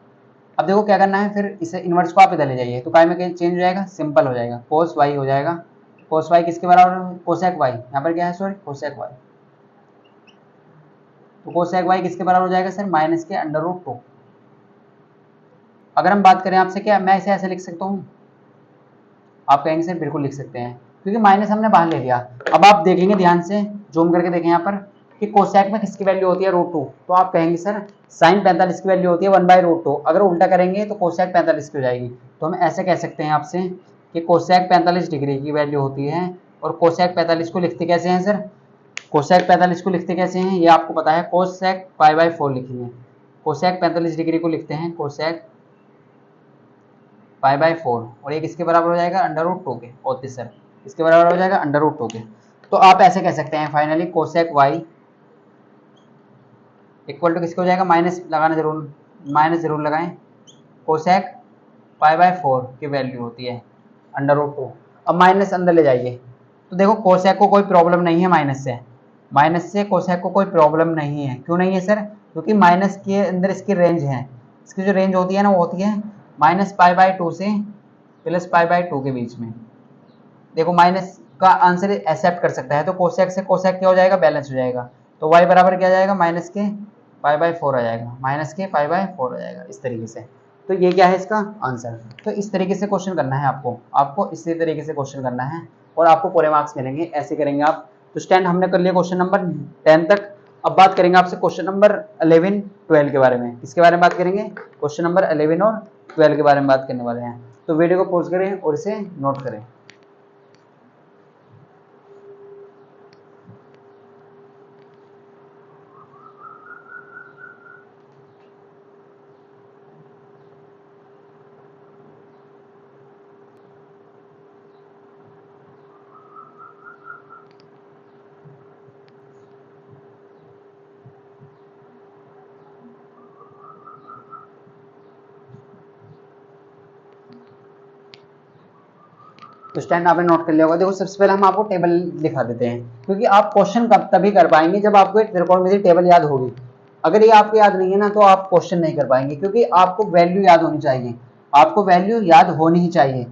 अब देखो क्या करना है, फिर इसे इनवर्स को आप इधर ले जाइए, तो काय में चेंज हो जाएगा, सिंपल हो जाएगा, कोस वाई हो जाएगा। कोस वाई किसके बराबर, कोसेक वाई, यहाँ पर क्या है सॉरी कोसेक वाई, तो कोसेक वाई किसके बराबर हो जाएगा सर, माइनस के √2। अगर हम बात करें आपसे, क्या मैं इसे ऐसे लिख सकता हूँ, आप कहेंगे सर बिल्कुल लिख सकते हैं, क्योंकि माइनस हमने बाहर ले लिया। अब आप देखेंगे ध्यान से, जूम करके देखें यहाँ पर कि कोसेक में किसकी वैल्यू होती है, √2, तो आप कहेंगे सर साइन 45 की वैल्यू होती है 1/√2। अगर उल्टा करेंगे तो कोसेक 45 की हो जाएगी। तो हम ऐसे कह सकते हैं आपसे कि कोसेक 45 डिग्री की वैल्यू होती है। और कोसेक 45 को लिखते कैसे हैं सर, कोसेक 45 को लिखते कैसे हैं ये आपको पता है, कोसेक π/4 लिखेंगे। कोसेक 45 डिग्री को लिखते हैं कोसेक π/4, और ये किसके बराबर हो जाएगा, √2 के। और सर इसके बराबर हो जाएगा √2 के। तो आप ऐसे कह सकते हैं finally cosec y equal to किसके हो जाएगा, माइनस लगाना जरूर, माइनस जरूर लगाएं, कोसेक π/4 की वैल्यू होती है √2। अब माइनस अंदर ले जाइए, तो देखो कोसेक को कोई प्रॉब्लम नहीं है माइनस से कोसेक को कोई प्रॉब्लम नहीं है। क्यों नहीं है सर, क्योंकि माइनस के अंदर इसकी रेंज है, इसकी जो रेंज होती है ना वो होती है -π/2 से +π/2 के बीच में। देखो माइनस का आंसर एक्सेप्ट कर सकता है, तो कोसेक से कोसेक क्या हो जाएगा, बैलेंस हो जाएगा। तो y बराबर क्या जाएगा, माइनस के π/4 आ जाएगा, माइनस के π/4 आ जाएगा इस तरीके से। तो ये क्या है इसका आंसर। तो इस तरीके से क्वेश्चन करना है आपको इसी तरीके से क्वेश्चन करना है और आपको पूरे मार्क्स मिलेंगे, ऐसे करेंगे आप। तो स्टैंड हमने कर लिया क्वेश्चन नंबर 10 तक। अब बात करेंगे आपसे क्वेश्चन नंबर 11 12 के बारे में। किसके बारे में बात करेंगे, क्वेश्चन नंबर 11 और 12 के बारे में बात करने वाले हैं। तो वीडियो को पॉज करें और इसे नोट करें। तो स्टैंड आपने नोट कर लिया होगा। देखो सबसे पहले हम आपको टेबल दिखा देते हैं, क्योंकि आप क्वेश्चन कब तभी कर पाएंगे जब आपको एक त्रिकोणमिति टेबल याद होगी। अगर ये आपको याद नहीं है ना, तो आप क्वेश्चन नहीं कर पाएंगे, क्योंकि आपको वैल्यू याद होनी चाहिए, आपको वैल्यू याद होनी ही चाहिए,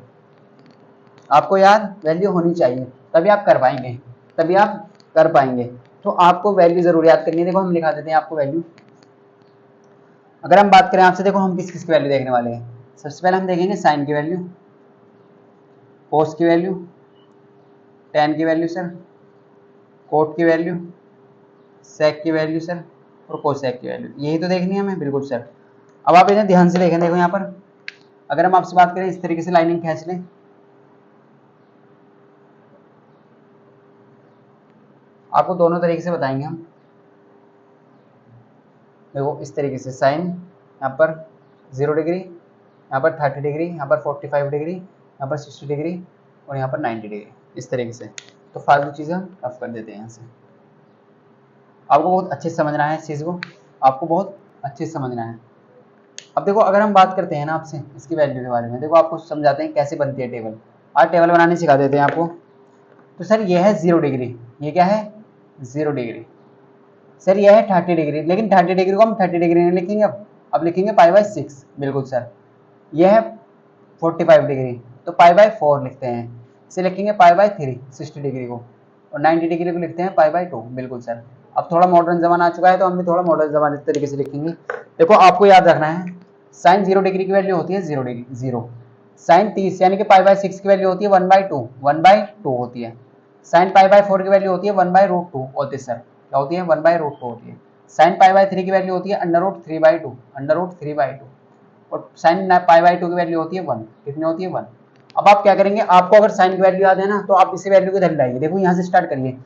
आपको याद वैल्यू होनी चाहिए, तभी आप कर पाएंगे, तभी आप कर पाएंगे। तो आपको वैल्यू जरूर याद करनी है। देखो हम लिखा देते हैं आपको वैल्यू। अगर हम बात करें आपसे, देखो हम किस किस की वैल्यू देखने वाले हैं। सबसे पहले हम देखेंगे साइन की वैल्यू, कोस की वैल्यू, टेन की वैल्यू सर, कोट की वैल्यू, सेक की वैल्यू सर, और कोसेक की वैल्यू, यही तो देखनी है हमें, बिल्कुल सर। अब आप इन्हें ध्यान से देखें, देखो यहाँ पर अगर हम आपसे बात करें, इस तरीके से लाइनिंग खींच लें, आपको दोनों तरीके से बताएंगे हम। देखो इस तरीके से साइन यहाँ पर 0 डिग्री, यहाँ पर 30 डिग्री, यहाँ पर 45 डिग्री, यहाँ पर 60 डिग्री और यहाँ पर 90 डिग्री, इस तरीके से। तो फालतू चीज़ें हम रफ कर देते हैं यहाँ से। आपको बहुत अच्छे से समझना है इस चीज़ को, आपको बहुत अच्छे से समझना है। अब देखो अगर हम बात करते हैं ना आपसे इसकी वैल्यू के बारे में, देखो आपको समझाते हैं कैसे बनती है टेबल। आज टेबल बनाने सिखा देते हैं आपको। तो सर ये है 0 डिग्री, ये क्या है 0 डिग्री। सर ये है 30 डिग्री, लेकिन 30 डिग्री को हम 30 डिग्री नहीं लिखेंगे, अब लिखेंगे π/6। बिल्कुल सर। यह है 45 डिग्री, तो π/4 लिखते हैं, इसे लिखेंगे π/3 60 डिग्री को, और 90 डिग्री को लिखते हैं π/2। बिल्कुल सर। अब थोड़ा मॉडर्न जमाना आ चुका है, तो हम भी थोड़ा मॉडर्न जमाने तरीके से लिखेंगे। देखो आपको याद रखना है, साइन 0 डिग्री की वैल्यू होती है 0 डिग्री 0। साइन 30 यानी कि π/6 की वैल्यू होती है 1/2 होती है। साइन π/4 की वैल्यू होती है 1/√2 होती है सर, क्या होती है 1/√2 होती है। साइन π/3 की वैल्यू होती है √3/2 और साइन π/2 की वैल्यू होती है 1, कितनी होती है 1। अब आप क्या करेंगे, आपको अगर साइन की वैल्यू याद है ना, तो आप इसी वैल्यू को इधर लाइए। देखो यहाँ से स्टार्ट करिए,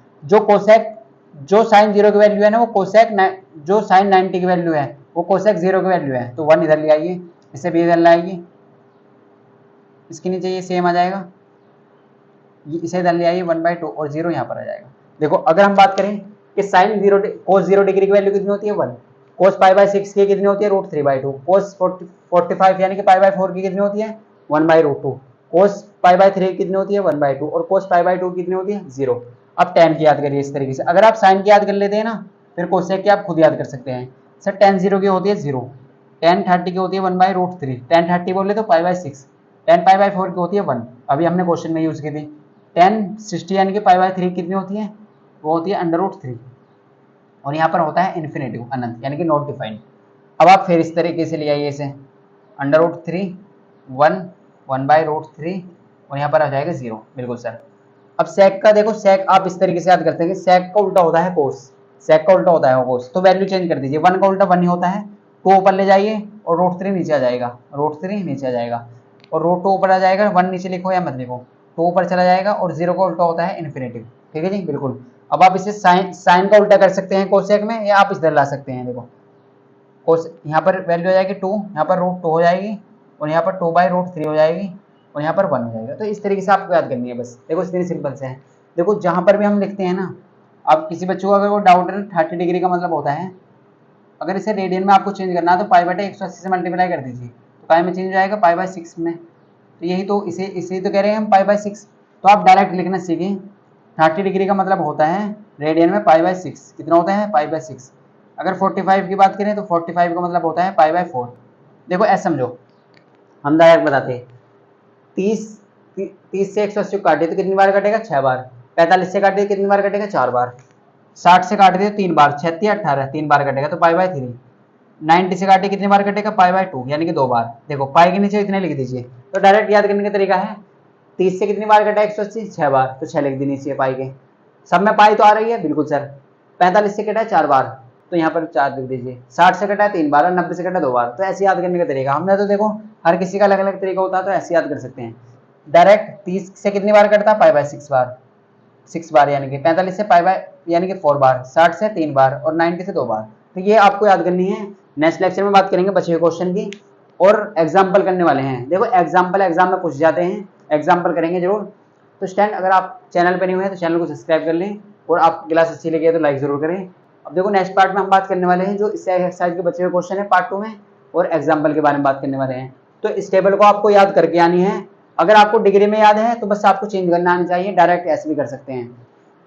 जो साइन 0 की वैल्यू है ना, वो कोसेक जो साइन 90 की वैल्यू है वो कोसेक 0 की वैल्यू है, तो 1 इधर ले आइए, इसे भी इधर लाइए, इसके नीचे ये सेम आ जाएगा, इसे इधर ले आइए 1/2 और 0 यहाँ पर आ जाएगा। देखो अगर हम बात करें कि साइन 0 कोस 0 डिग्री की वैल्यू कितनी होती है 1, कोस π/6 की कितनी होती है √3/2, कोस 45 यानी कि π/4 की कितनी होती है 1/√2, कोस π/3 कितनी होती है 1/2 और कोस π/2 कितनी होती है 0। अब tan की याद करिए इस तरीके से, अगर आप साइन की याद कर लेते हैं ना, फिर कोसेक की आप खुद याद कर सकते हैं। सर tan 0 की होती है 0, tan 30 की होती है 1/√3, tan 30 बोले तो π/6, tan π/4 की होती है 1, अभी हमने क्वेश्चन में यूज की थी। tan 60 यानी कि π/3 कितनी होती है, वो होती है √3, और यहाँ पर होता है इन्फिनेटिव अनंत यानी कि नॉट डिफाइंड। अब आप फिर इस तरीके से ले आइए इसे, √3 1/√3 और यहाँ पर आ जाएगा 0, बिल्कुल सर। अब सेक का देखो, सेक आप इस तरीके से याद करते हैं कि सेक का उल्टा होता है कोस, सेक का उल्टा होता है कोस, तो वैल्यू चेंज कर दीजिए, 1 का उल्टा 1 ही होता है, 2 ऊपर ले जाइए और √3 नीचे आ जाएगा, √3 नीचे आ जाएगा और √2 ऊपर आ जाएगा, 1 नीचे लिखो या मत लिखो, 2 ऊपर चला जाएगा और 0 का उल्टा होता है इन्फिनेटिव। ठीक है जी, बिल्कुल। अब आप इसे साइन का उल्टा कर सकते हैं कोसेक में, या आप इधर ला सकते हैं। देखो कोस यहाँ पर वैल्यू आ जाएगी 2, यहाँ पर √2 हो जाएगी और यहाँ पर 2/√3 हो जाएगी और यहाँ पर 1 हो जाएगा। तो इस तरीके से आपको याद करनी है बस। देखो इतनी सिंपल से है। देखो जहाँ पर भी हम लिखते हैं ना, अब किसी बच्चों को अगर वो डाउट है 30 डिग्री का मतलब होता है, अगर इसे रेडियन में आपको चेंज करना है तो π/180 से मल्टीप्लाई कर दीजिए, तो काय में चेंज हो जाएगा π/6 में। तो यही तो इसे तो कह रहे हैं हम π/6, तो आप डायरेक्ट लिखना सीखें। 30 डिग्री का मतलब होता है रेडियन में π/6, कितना होता है π/6। अगर 45 की बात करें तो 45 का मतलब होता है π/4। देखो ऐसा समझो, हम डायरेक्ट बताते हैं, 30 से 180 काटे तो कितनी बार कटेगा 6 बार, 45 से काटे तो कितनी बार कटेगा 4 बार, 60 से काटे तो 3 बार, 36 18 3 बार कटेगा तो π/3, 90 से काटे कितनी बार कटेगा π/2 यानी कि 2 बार। देखो पाई के नीचे इतने लिख दीजिए, तो डायरेक्ट याद करने का तरीका है, 30 से कितनी बार कटा 180 6 बार, तो 6 लिख देनी चाहिए पाई के। सब में पाई तो आ रही है, बिल्कुल सर। 45 से कटा है 4 बार, तो यहाँ पर 4 लिख दीजिए। 60 से कटा है 3 बार और 90 से कटा 2 बार, तो ऐसे याद करने का तरीका। हमने तो देखो हर किसी का अलग अलग तरीका होता है, तो ऐसे याद कर सकते हैं। डायरेक्ट 30 से कितनी बार कटता है π/6 बार, 6 बार यानी कि 45 से यानी कि 4 बार, 60 से 3 बार और 90 से 2 बार। तो ये आपको याद करनी है। नेक्स्ट लेक्चर में बात करेंगे बचे हुए क्वेश्चन की और एग्जाम्पल करने वाले हैं। देखो एग्जाम्पल एग्जाम में पूछ जाते हैं, एग्जाम्पल करेंगे जरूर। तो स्टैंड, अगर आप चैनल पर नहीं हुए तो चैनल को सब्सक्राइब कर लें और आप क्लास अच्छी लगी है तो लाइक जरूर करें। अब देखो नेक्स्ट पार्ट में हम बात करने वाले हैं जो इस एक्सरसाइज के बचे हुए क्वेश्चन है पार्ट 2 में, और एग्जाम्पल के बारे में बात करने वाले हैं। तो इस टेबल को आपको याद करके आनी है। अगर आपको डिग्री में याद है तो बस आपको चेंज करना आनी चाहिए, डायरेक्ट ऐसे भी कर सकते हैं।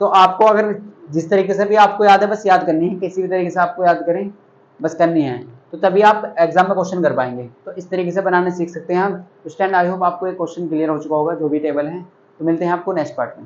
तो आपको अगर जिस तरीके से भी आपको याद है बस याद करनी है, किसी भी तरीके से आपको याद करें बस करनी है, तो तभी आप एग्जाम में क्वेश्चन कर पाएंगे। तो इस तरीके से बनाने सीख सकते हैं आप। तो स्टैंड, आई होप आपको एक क्वेश्चन क्लियर हो चुका होगा जो भी टेबल है। तो मिलते हैं आपको नेक्स्ट पार्ट में।